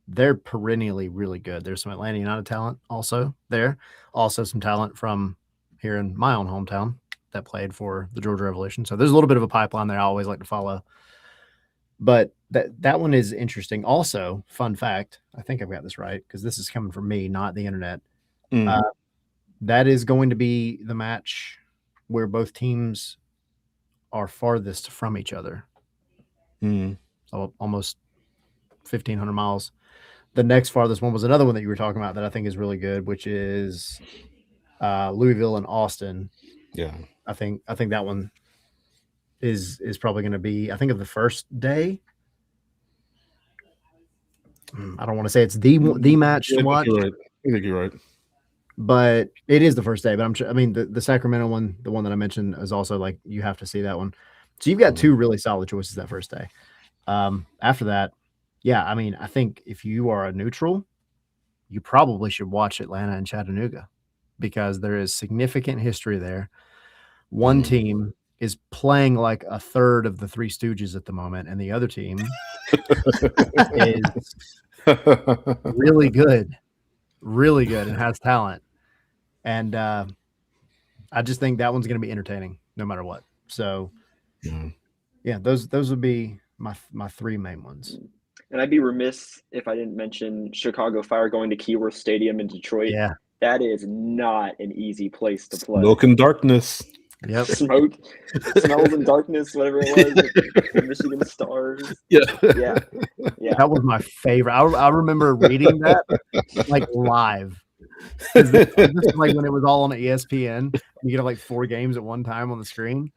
they're perennially really good. There's some Atlanta United talent also there. Also some talent from here in my own hometown that played for the Georgia Revolution. So there's a little bit of a pipeline there I always like to follow. But that one is interesting. Also, fun fact, I think I've got this right because this is coming from me, not the internet. That is going to be the match where both teams are farthest from each other. So almost 1,500 miles. The next farthest one was another one that you were talking about that I think is really good, which is Louisville and Austin. Yeah. I think that one is probably going to be, I think, of the first day. I don't want to say it's the match to watch. I think you're right. But it is the first day. But the Sacramento one, the one that I mentioned, is also like you have to see that one. So you've got two really solid choices that first day. After that, I think if you are a neutral, you probably should watch Atlanta and Chattanooga because there is significant history there. One team is playing like a third of the Three Stooges at the moment, and the other team is really good, and has talent. And I just think that one's going to be entertaining no matter what. So, those would be my three main ones. And I'd be remiss if I didn't mention Chicago Fire going to Keyworth Stadium in Detroit. Yeah. That is not an easy place to play. Smoke and darkness. Yep. Smoke, smells and darkness, whatever it was. The Michigan Stars. Yeah. Yeah. That was my favorite. I remember reading that like live. This is like when it was all on ESPN. You get like 4 games at one time on the screen.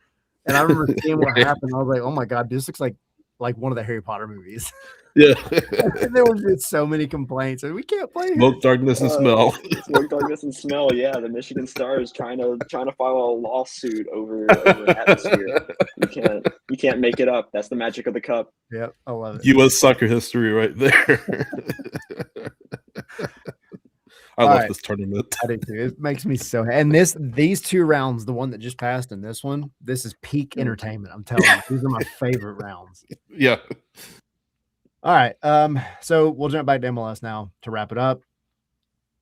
And I remember seeing what happened. I was like, oh my God, this looks like one of the Harry Potter movies. Yeah. There was just so many complaints. We can't play here. Smoke, darkness, and smell. Smoke, darkness, and smell. Yeah, the Michigan Stars trying to file a lawsuit over an atmosphere. You can't make it up. That's the magic of the cup. Yep, I love it. U.S. soccer history right there. I love this tournament. I do too. It makes me so happy. And these 2 rounds, the one that just passed and this one, this is peak entertainment. I'm telling you, these are my favorite rounds. Yeah. All right. So we'll jump back to MLS now to wrap it up.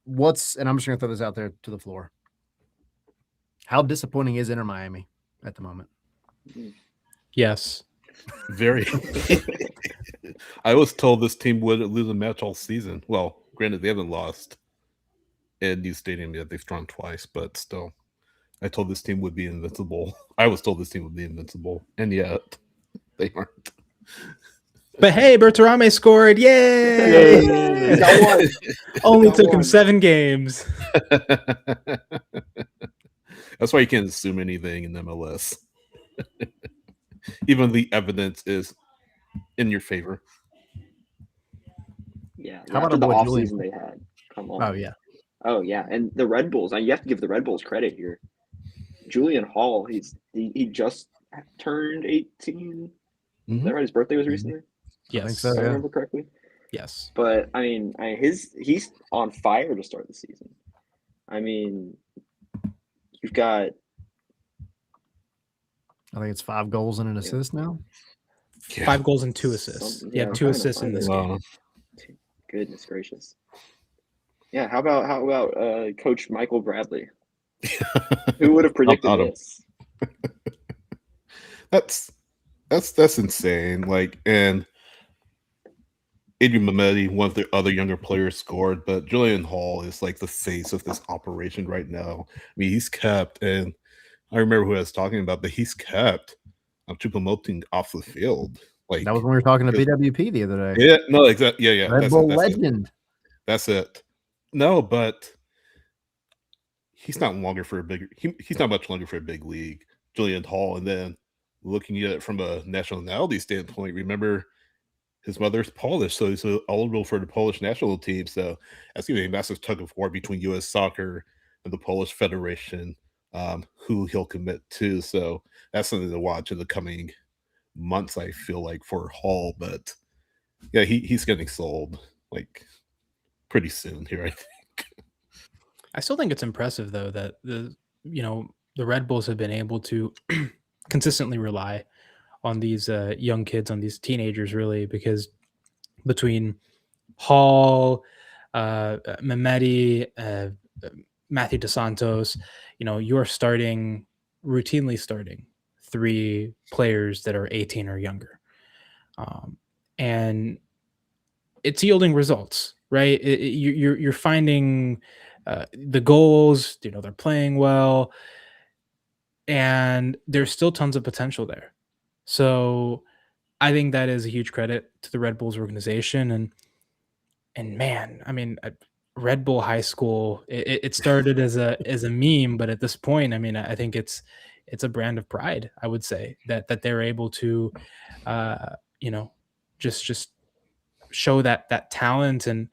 And I'm just gonna throw this out there to the floor. How disappointing is Inter Miami at the moment? Yes. Very. I was told this team wouldn't lose a match all season. Well, granted, they haven't lost in New Stadium yet. They've drawn twice, but still. I told this team would be invincible. I was told this team would be invincible, and yet they aren't. But hey, Bertarame scored. Yay! Got one. Only Got took him one. 7 games. That's why you can't assume anything in MLS. Even the evidence is in your favor. Yeah. How about after the our boy offseason they had? Come on. Oh, yeah. Oh yeah, and the Red Bulls. You have to give the Red Bulls credit here. Julian Hall. He just turned 18. Is that right? His birthday was recently. Yes. I think so, If I yeah. remember correctly. Yes. But I mean, he's on fire to start the season. I mean, you've got I think it's 5 goals and an assist now. Yeah. 5 goals and 2 assists. He had 2 assists in this game. Wow. Goodness gracious. Yeah, how about Coach Michael Bradley? Who would have predicted this? That's insane. Like, and Adrian Mehmeti, one of the other younger players, scored, but Julian Hall is like the face of this operation right now. I mean, he's kept, and I remember who I was talking about, but he's kept Choupo-Moting off the field. Like, That was when we were talking to BWP the other day. yeah, no, exactly, yeah. Red Bull legend. That's it. No, but he's not longer for a big. He's not much longer for a big league. Julian Hall, and then looking at it from a nationality standpoint, remember his mother's Polish, so he's eligible for the Polish national team. So that's going to be a massive tug of war between U.S. Soccer and the Polish Federation, who he'll commit to. So that's something to watch in the coming months, I feel like, for Hall. But yeah, he's getting sold like pretty soon here, I think. I still think it's impressive though that the Red Bulls have been able to consistently rely on these young kids, on these teenagers, really, because between Hall, Mehmeti, Matthew Dos Santos, you're routinely starting 3 players that are 18 or younger, and it's yielding results, right? You're finding the goals. They're playing well, and there's still tons of potential there. So I think that is a huge credit to the Red Bulls organization. And man, I mean, Red Bull High School, it started as a meme, but at this point, I mean, I think it's a brand of pride, I would say, that they're able to just show that talent, and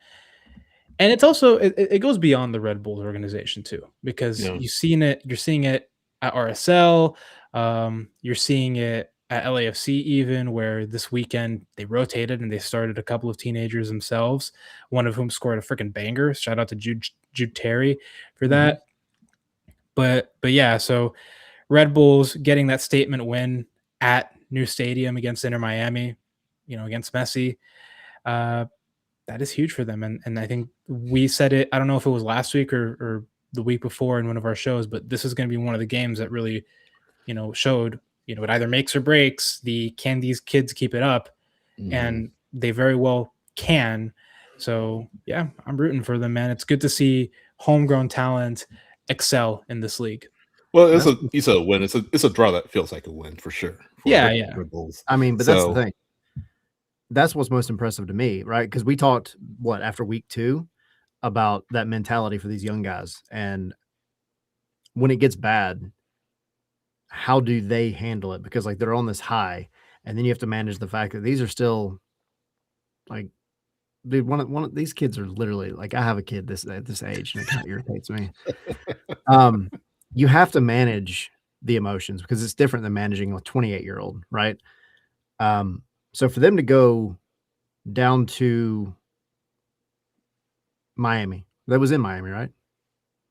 it's also it goes beyond the Red Bulls organization too, because you're seeing it at RSL, you're seeing it at LAFC, even, where this weekend they rotated and they started a couple of teenagers themselves, one of whom scored a freaking banger. Shout out to Jude Terry for that. But yeah, so Red Bulls getting that statement win at New Stadium against Inter Miami, against Messi, that is huge for them. And I think we said it, I don't know if it was last week or the week before in one of our shows, but this is going to be one of the games that really, showed, it either makes or breaks can these kids keep it up? And they very well can. So yeah, I'm rooting for them, man. It's good to see homegrown talent excel in this league. Well, it's a win. It's a draw that feels like a win for sure. Yeah. For Bulls. I mean, but that's the thing. That's what's most impressive to me, right? Because we talked after week 2 about that mentality for these young guys, and when it gets bad, how do they handle it? Because like they're on this high, and then you have to manage the fact that these are still like, dude, one of these kids are literally like, I have a kid at this age, and it kind of irritates me. You have to manage the emotions because it's different than managing a 28-year-old, right? So for them to go down to Miami, that was in Miami, right?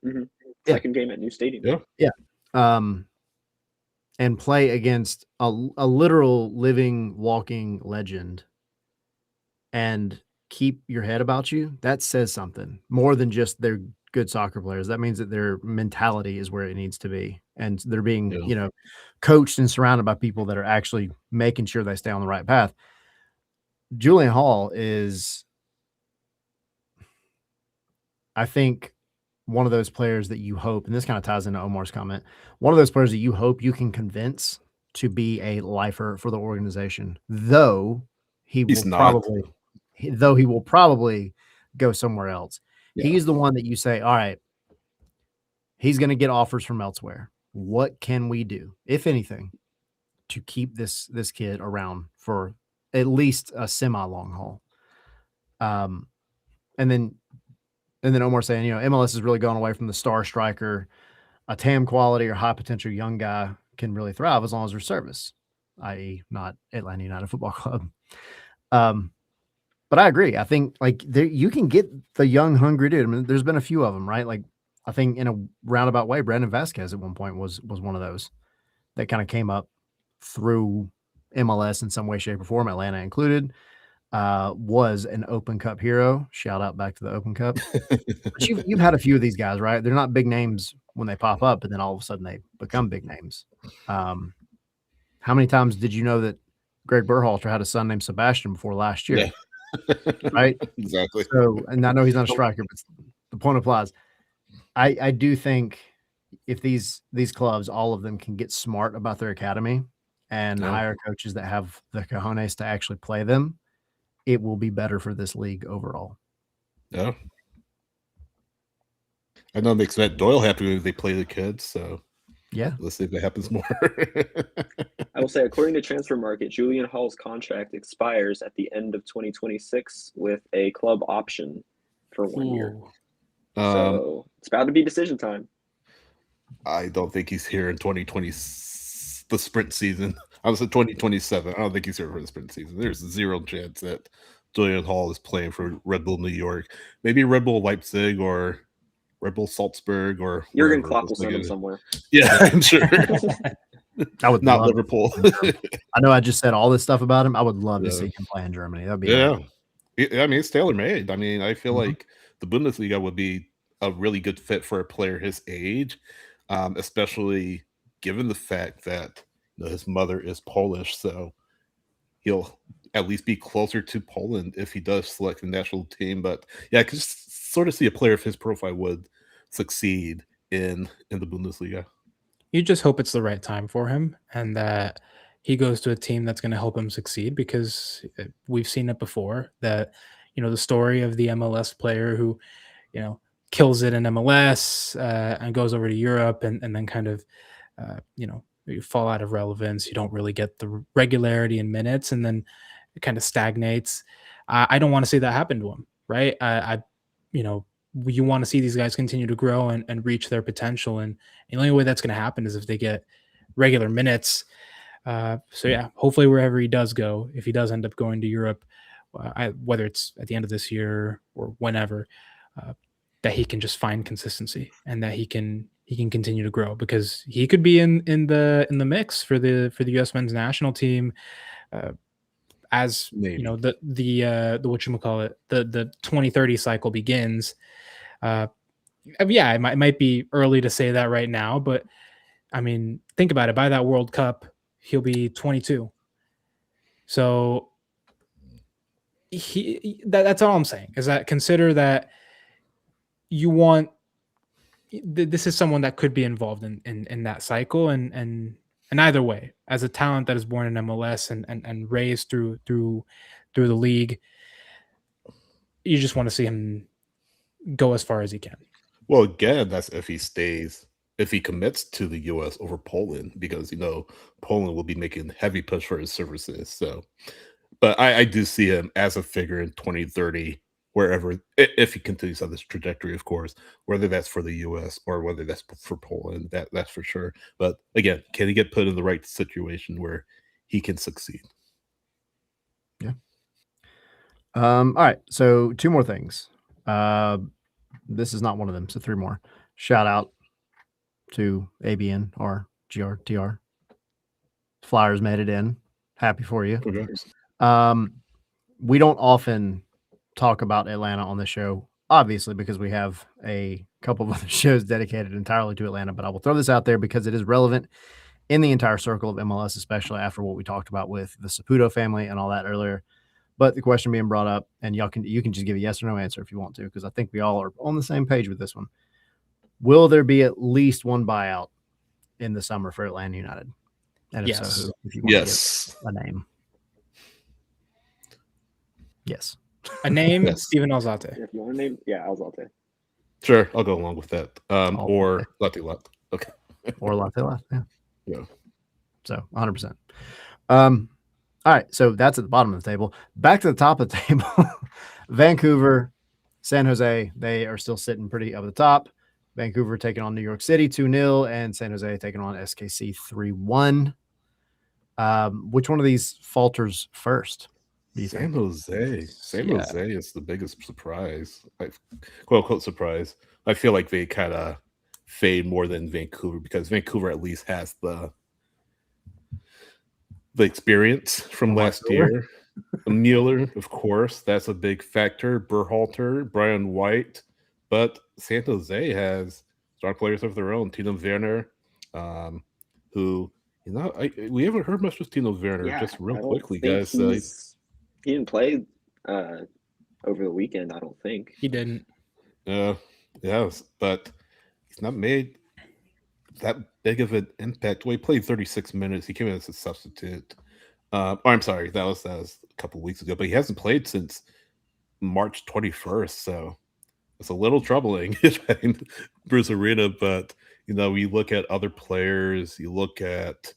Mm-hmm. Second game at New Stadium. Yeah. And play against a literal living, walking legend and keep your head about you, that says something more than just they're good soccer players. That means that their mentality is where it needs to be. And they're being, coached and surrounded by people that are actually making sure they stay on the right path. Julian Hall is, I think, one of those players that you hope, and this kind of ties into Omar's comment, one of those players that you hope you can convince to be a lifer for the organization, though he will probably go somewhere else. Yeah. He's the one that you say, all right, he's going to get offers from elsewhere. What can we do, if anything, to keep this kid around for at least a semi-long haul? And then Omar saying, MLS has really gone away from the star striker. A TAM quality or high potential young guy can really thrive as long as there's service, i.e. not Atlanta United Football Club. But I agree. I think you can get the young, hungry dude. I mean, there's been a few of them, right? Like I think in a roundabout way, Brandon Vasquez at one point was one of those that kind of came up through MLS in some way, shape, or form, Atlanta included. Was an Open Cup hero. Shout out back to the Open Cup. But you've had a few of these guys, right? They're not big names when they pop up, but then all of a sudden they become big names. How many times did you know that Greg Berhalter had a son named Sebastian before last year? Yeah. Right? Exactly. So, and I know he's not a striker, but the point applies. I do think if these clubs, all of them can get smart about their academy and hire coaches that have the cojones to actually play them, it will be better for this league overall. Yeah. I know it makes Matt Doyle happy when they play the kids, so yeah, let's see if that happens more. I will say, according to Transfer Market, Julian Hall's contract expires at the end of 2026 with a club option for 1 year. So it's about to be decision time. I don't think he's here in 2020, the sprint season. I was at 2027. I don't think he's here for the sprint season. There's zero chance that Julian Hall is playing for Red Bull New York. Maybe Red Bull Leipzig or Red Bull Salzburg or Jurgen Klopp will send him somewhere. Yeah, I'm sure. I would not Liverpool. I know I just said all this stuff about him. I would love to see him play in Germany. That'd be I mean, it's tailor-made. I mean, I feel like the Bundesliga would be a really good fit for a player his age, especially given the fact that his mother is Polish, so he'll at least be closer to Poland if he does select the national team. But yeah, I could just sort of see a player of his profile would succeed in the Bundesliga. You just hope it's the right time for him and that he goes to a team that's going to help him succeed, because we've seen it before that, the story of the MLS player who, kills it in MLS and goes over to Europe and then kind of, you fall out of relevance. You don't really get the regularity in minutes, and then it kind of stagnates. I don't want to see that happen to him, right? You want to see these guys continue to grow and reach their potential, and the only way that's going to happen is if they get regular minutes. So yeah, hopefully wherever he does go, if he does end up going to Europe, whether it's at the end of this year or whenever, that he can just find consistency and that he can continue to grow, because he could be in the mix for the U.S. men's national team, as maybe. The whatchamacallit, the 2030 cycle begins. It might be early to say that right now, but I mean, think about it. By that World Cup, he'll be 22. So that's all I'm saying, is that consider that you want this is someone that could be involved in that cycle, and either way, as a talent that is born in MLS and raised through the league, you just want to see him go as far as he can. Well, again, that's if he commits to the U.S. over Poland, because Poland will be making heavy push for his services. So, but I do see him as a figure in 2030, wherever, if he continues on this trajectory, of course, whether that's for the U.S. or whether that's for Poland, that's for sure. But again, can he get put in the right situation where he can succeed? Yeah. All right. So 2 more things. This is not one of them. So 3 more. Shout out to ABN or GRTR. Flyers made it in. Happy for you. We don't often talk about Atlanta on the show, obviously, because we have a couple of other shows dedicated entirely to Atlanta. But I will throw this out there because it is relevant in the entire circle of MLS, especially after what we talked about with the Saputo family and all that earlier. But the question being brought up, and you can just give a yes or no answer if you want to, because I think we all are on the same page with this one. Will there be at least one buyout in the summer for Atlanta United? And if Yes. so, who, if you want Yes. to give a name. Yes. A name, Yes. Steven Alzate. If you want to name, yeah, Alzate. Sure, I'll go along with that. Or Latilat. Okay. Or Latilat. Yeah. Yeah. So 100%. All right, so that's at the bottom of the table. Back to the top of the table. Vancouver, San Jose, they are still sitting pretty up at the top. Vancouver taking on New York City 2-0, and San Jose taking on SKC 3-1. Which one of these falters first? Do you San think? Jose. San Jose is the biggest surprise. Quote unquote surprise. I feel like they kind of fade more than Vancouver, because Vancouver at least has the experience from last year. Mueller, of course, that's a big factor. Berhalter, Brian White, but San Jose has strong players of their own. Tino Werner, who we haven't heard much of Tino Werner. Yeah, just real I don't quickly, think guys. he didn't play over the weekend. I don't think He didn't. Yes, but he's not made that big of an impact. Well, he played 36 minutes. He came in as a substitute. I'm sorry, that was a couple weeks ago, but he hasn't played since March 21st, so it's a little troubling in Bruce Arena. But we look at other players. You look at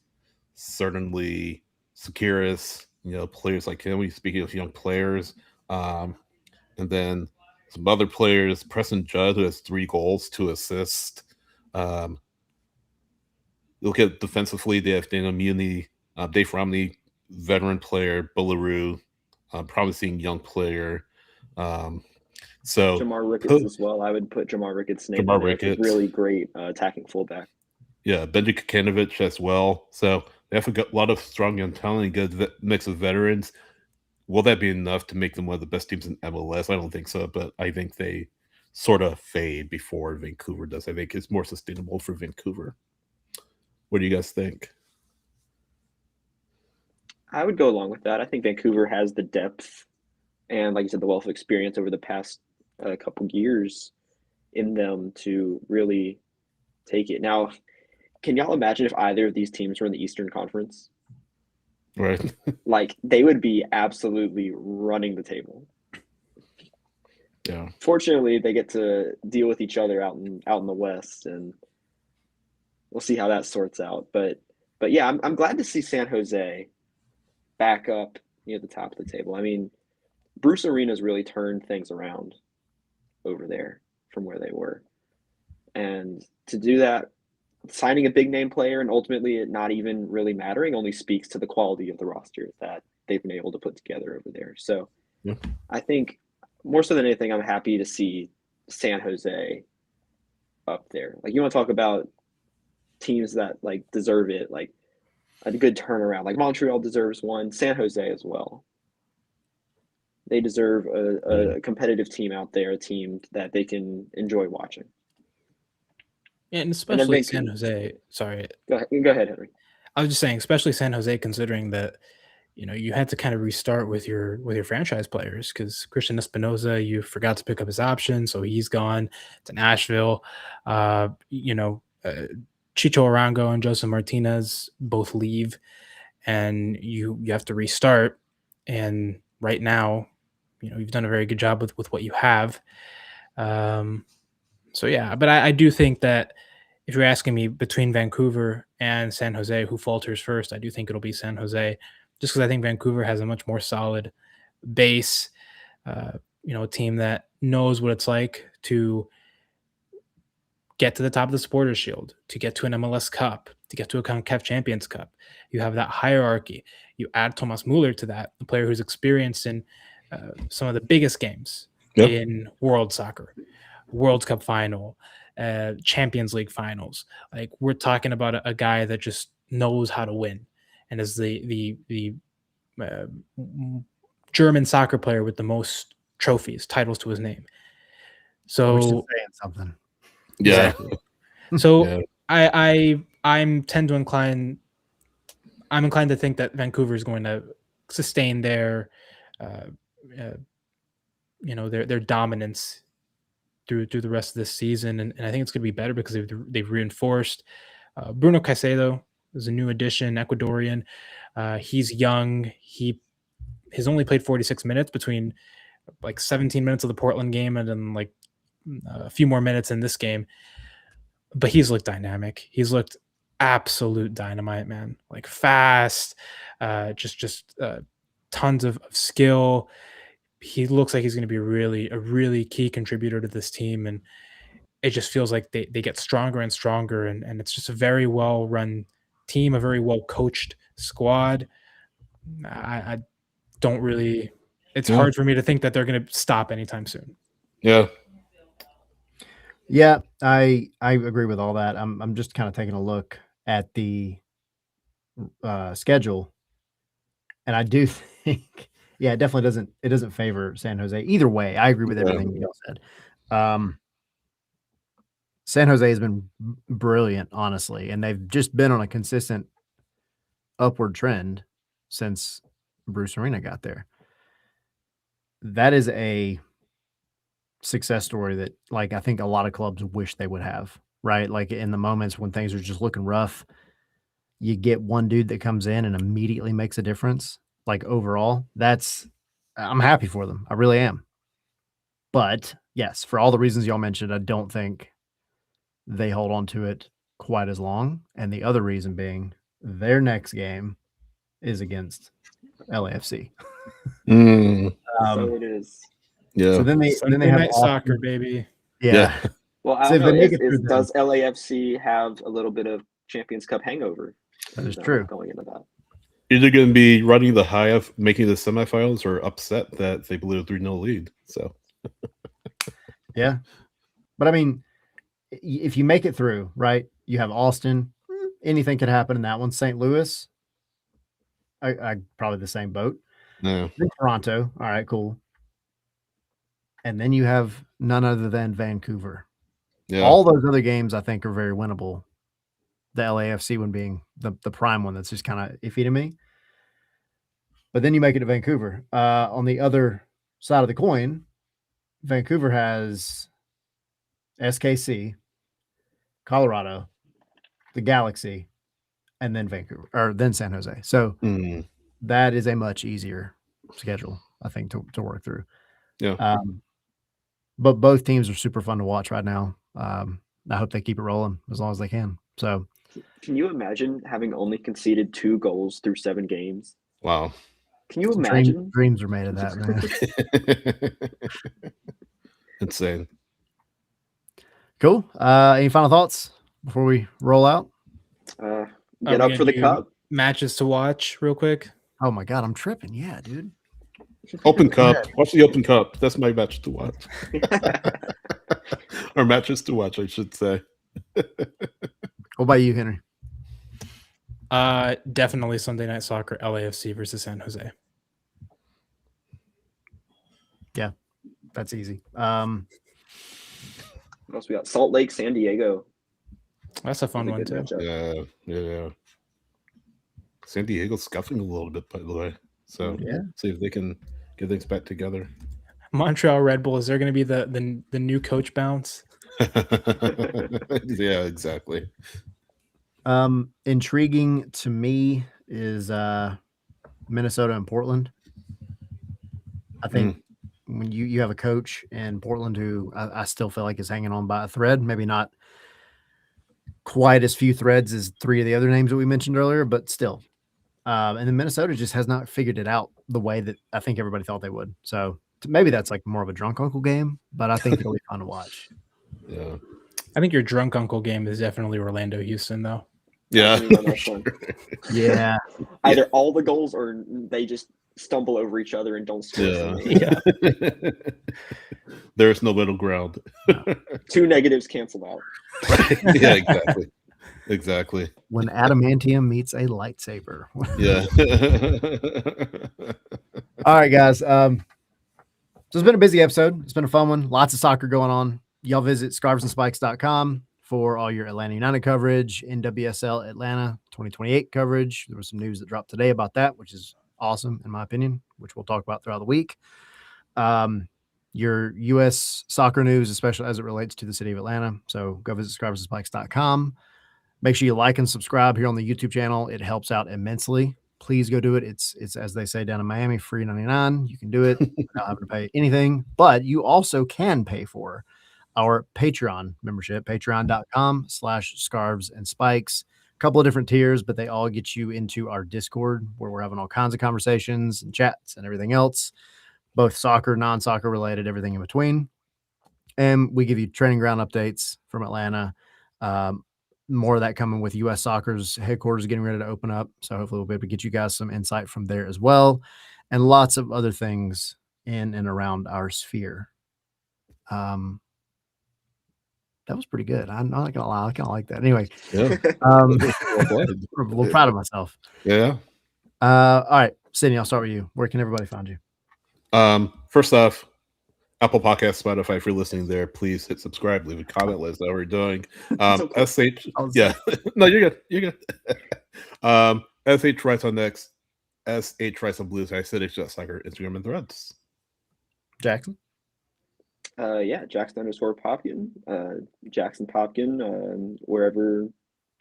certainly Sekiris, players like him. Speaking of young players, and then some other players. Preston Judd, who has 3 goals, 2 assists. Look at defensively, they have Daniel Muni, Dave Romney, veteran player, Bullaroo, promising young player. So Jamar Ricketts as well. I would put Jamar Ricketts' name. Jamar in there. Ricketts, really great attacking fullback. Yeah, Benji Kakanovich as well. So they have a lot of strong young talent, and good mix of veterans. Will that be enough to make them one of the best teams in MLS? I don't think so, but I think they sort of fade before Vancouver does. I think it's more sustainable for Vancouver. What do you guys think? I would go along with that. I think Vancouver has the depth and, like you said, the wealth of experience over the past couple years in them to really take it. Now, can y'all imagine if either of these teams were in the Eastern Conference? Right. Like, they would be absolutely running the table. Yeah. Fortunately, they get to deal with each other out in the West, and we'll see how that sorts out. But yeah, I'm glad to see San Jose back up near the top of the table. I mean, Bruce Arena's really turned things around over there from where they were. And to do that, signing a big name player and ultimately it not even really mattering only speaks to the quality of the roster that they've been able to put together over there. So yeah. I think more so than anything, I'm happy to see San Jose up there. Like, you want to talk about teams that like deserve it, like a good turnaround. Like Montreal deserves one, San Jose as well. They deserve a competitive team out there, a team that they can enjoy watching. And especially San Jose. Sorry. Go ahead, Henry. I was just saying, especially San Jose, considering that you had to kind of restart with your franchise players because Christian Espinoza, you forgot to pick up his option, so he's gone to Nashville. Chicho Arango and Joseph Martinez both leave, and you have to restart. And right now, you've done a very good job with what you have. So yeah, but I do think that if you're asking me between Vancouver and San Jose, who falters first, I do think it'll be San Jose, just because I think Vancouver has a much more solid base. A team that knows what it's like to get to the top of the Supporters Shield, to get to an MLS Cup, to get to a Concacaf Champions Cup. You have that hierarchy. You add Thomas Muller to that, a player who's experienced in some of the biggest games in world soccer, World Cup final, Champions League finals. Like, we're talking about a guy that just knows how to win and is the German soccer player with the most titles to his name. So Which is saying something. Yeah. Exactly. So I'm inclined to think that Vancouver is going to sustain their their dominance through the rest of this season, and I think it's going to be better because they've reinforced. Bruno Caicedo is a new addition, Ecuadorian. He's young. He has only played 46 minutes between like 17 minutes of the Portland game and then like a few more minutes in this game. But he's looked dynamic. He's looked absolute dynamite, man. Like fast, just tons of skill. He looks like he's going to be a really key contributor to this team, and it just feels like they get stronger and stronger, and it's just a very well run team, a very well coached squad. I don't really. It's hard for me to think that they're going to stop anytime soon. Yeah. Yeah, I agree with all that. I'm just kind of taking a look at the schedule, and I do think, it definitely doesn't favor San Jose either way. I agree with everything you all said. San Jose has been brilliant, honestly, and they've just been on a consistent upward trend since Bruce Arena got there. That is a success story that, like, I think a lot of clubs wish they would have, right? Like, in the moments when things are just looking rough, you get one dude that comes in and immediately makes a difference. Like, overall, I'm happy for them. I really am. But yes, for all the reasons y'all mentioned, I don't think they hold on to it quite as long. And the other reason being their next game is against LAFC. So it is. Yeah. So then they have night soccer, baby. Yeah. Well, I don't know. Does LAFC have a little bit of Champions Cup hangover? That is true. Going into that. Either going to be running the high of making the semifinals or upset that they blew a 3-0 lead. So, yeah. But I mean, if you make it through, right, you have Austin, anything could happen in that one. St. Louis, I probably the same boat. no. Then Toronto, all right, cool. And then you have none other than Vancouver. Yeah. All those other games I think are very winnable. The LAFC one being the prime one that's just kind of iffy to me. But then you make it to Vancouver. On the other side of the coin, Vancouver has SKC, Colorado, the Galaxy, and then then San Jose. So that is a much easier schedule, I think, to work through. Yeah. But both teams are super fun to watch right now. I hope they keep it rolling as long as they can. So, can you imagine having only conceded 2 goals through 7 games? Wow. Can you imagine? Dreams are made of that, man. Insane. Cool. Any final thoughts before we roll out? Get up for the cup. Matches to watch real quick. Oh my God, I'm tripping. Yeah, dude. Open Cup. Watch the Open Cup. That's my match to watch. Or matches to watch, I should say. What about you, Henry? Definitely Sunday Night Soccer, LAFC versus San Jose. Yeah, that's easy. What else we got? Salt Lake, San Diego. That's a fun one too. Yeah. San Diego's scuffing a little bit, by the way. So see if they can get things back together. Montreal Red Bull, is there going to be the new coach bounce? Yeah, exactly. Intriguing to me is Minnesota and Portland. I think when you have a coach in Portland who I still feel like is hanging on by a thread, maybe not quite as few threads as three of the other names that we mentioned earlier, but still. And then Minnesota just has not figured it out the way that I think everybody thought they would. So maybe that's like more of a drunk uncle game, but I think it'll be fun to watch. Yeah. I think your drunk uncle game is definitely Orlando Houston, though. Yeah. Sure. Yeah. Either all the goals or they just stumble over each other and don't score. Yeah. There's no middle ground. Two negatives canceled out. Yeah, exactly. When adamantium meets a lightsaber. Yeah. All right, guys. So it's been a busy episode. It's been a fun one. Lots of soccer going on. Y'all visit scarvesandspikes.com for all your Atlanta United coverage, NWSL Atlanta 2028 coverage. There was some news that dropped today about that, which is awesome, in my opinion, which we'll talk about throughout the week. Your U.S. soccer news, especially as it relates to the city of Atlanta. So go visit scarvesandspikes.com. Make sure you like and subscribe here on the YouTube channel. It helps out immensely. Please go do it. It's as they say down in Miami, free 99. You can do it without having to pay anything, but you also can pay for our Patreon membership, patreon.com/scarvesandspikes. A couple of different tiers, but they all get you into our Discord where we're having all kinds of conversations and chats and everything else, both soccer, non-soccer related, everything in between. And we give you training ground updates from Atlanta. More of that coming with U.S. Soccer's headquarters getting ready to open up. So hopefully we'll be able to get you guys some insight from there as well. And lots of other things in and around our sphere. That was pretty good. I'm not gonna lie, I kind of like that. Anyway, I'm a little proud of myself. Yeah. All right, Sydney, I'll start with you. Where can everybody find you? First off, Apple Podcast, Spotify, if you're listening there, please hit subscribe, leave a comment, let us know what we're doing. SH, yeah, no, you're good. SH Rights on Next, SH Rights on Blues, I said it's just like our Instagram and Threads. Jackson. Jackson_Popkin, Jackson Popkin, wherever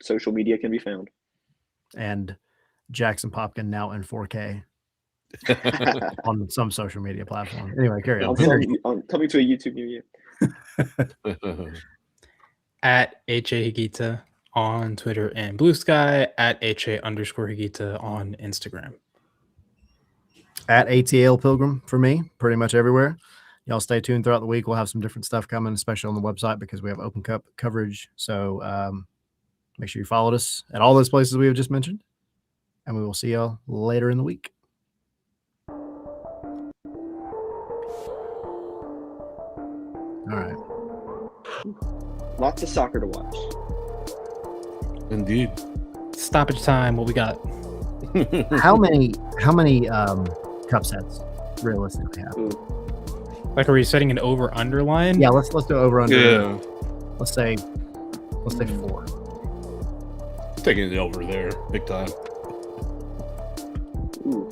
social media can be found. And Jackson Popkin now in 4K on some social media platform. Anyway, carry on. Coming to a YouTube near you. At HA Higita on Twitter and Blue Sky, at HA_Higita on Instagram. At ATL Pilgrim for me, pretty much everywhere. Y'all stay tuned throughout the week. We'll have some different stuff coming, especially on the website because we have Open Cup coverage. So make sure you followed us at all those places we have just mentioned. And we will see y'all later in the week. All right. Lots of soccer to watch. Indeed. Stoppage time. What we got? How many cup sets realistically have? Ooh. Like, are we setting an over/under line? Yeah, let's do over/under. Yeah. Let's say 4. Taking it over there, big time. Ooh.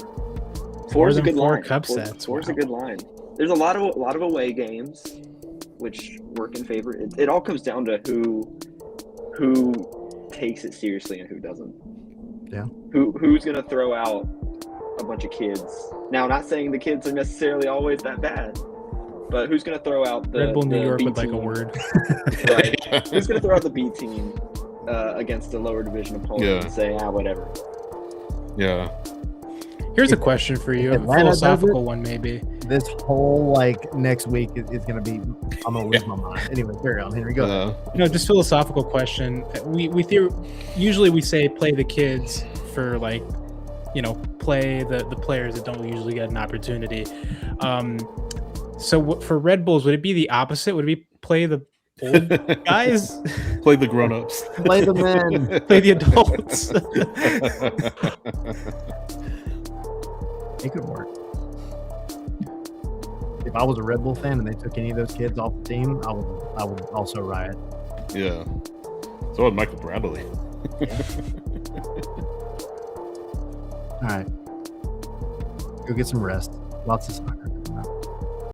4 is a good line. Cup sets. Four is a good line. There's a lot of away games, which work in favor. It all comes down to who takes it seriously and who doesn't. Yeah. Who's gonna throw out a bunch of kids? Now, not saying the kids are necessarily always that bad, but who's gonna throw out the Red Bull New York B with like team? a word? Right. Who's gonna throw out the B team against a lower division opponent and say, whatever? Yeah. Here's a question for you, a Atlanta philosophical one maybe. This whole next week is going to be, I'm going to lose my mind. Anyway, carry on, Henry. Go ahead. Just philosophical question. Usually we say play the kids for play the players that don't usually get an opportunity. So for Red Bulls, would it be the opposite? Would it be play the old guys? Play the grown-ups. Play the men. Play the adults. It could work. If I was a Red Bull fan and they took any of those kids off the team, I would also riot. Yeah. So would Michael Bradley. All right. Go get some rest. Lots of soccer.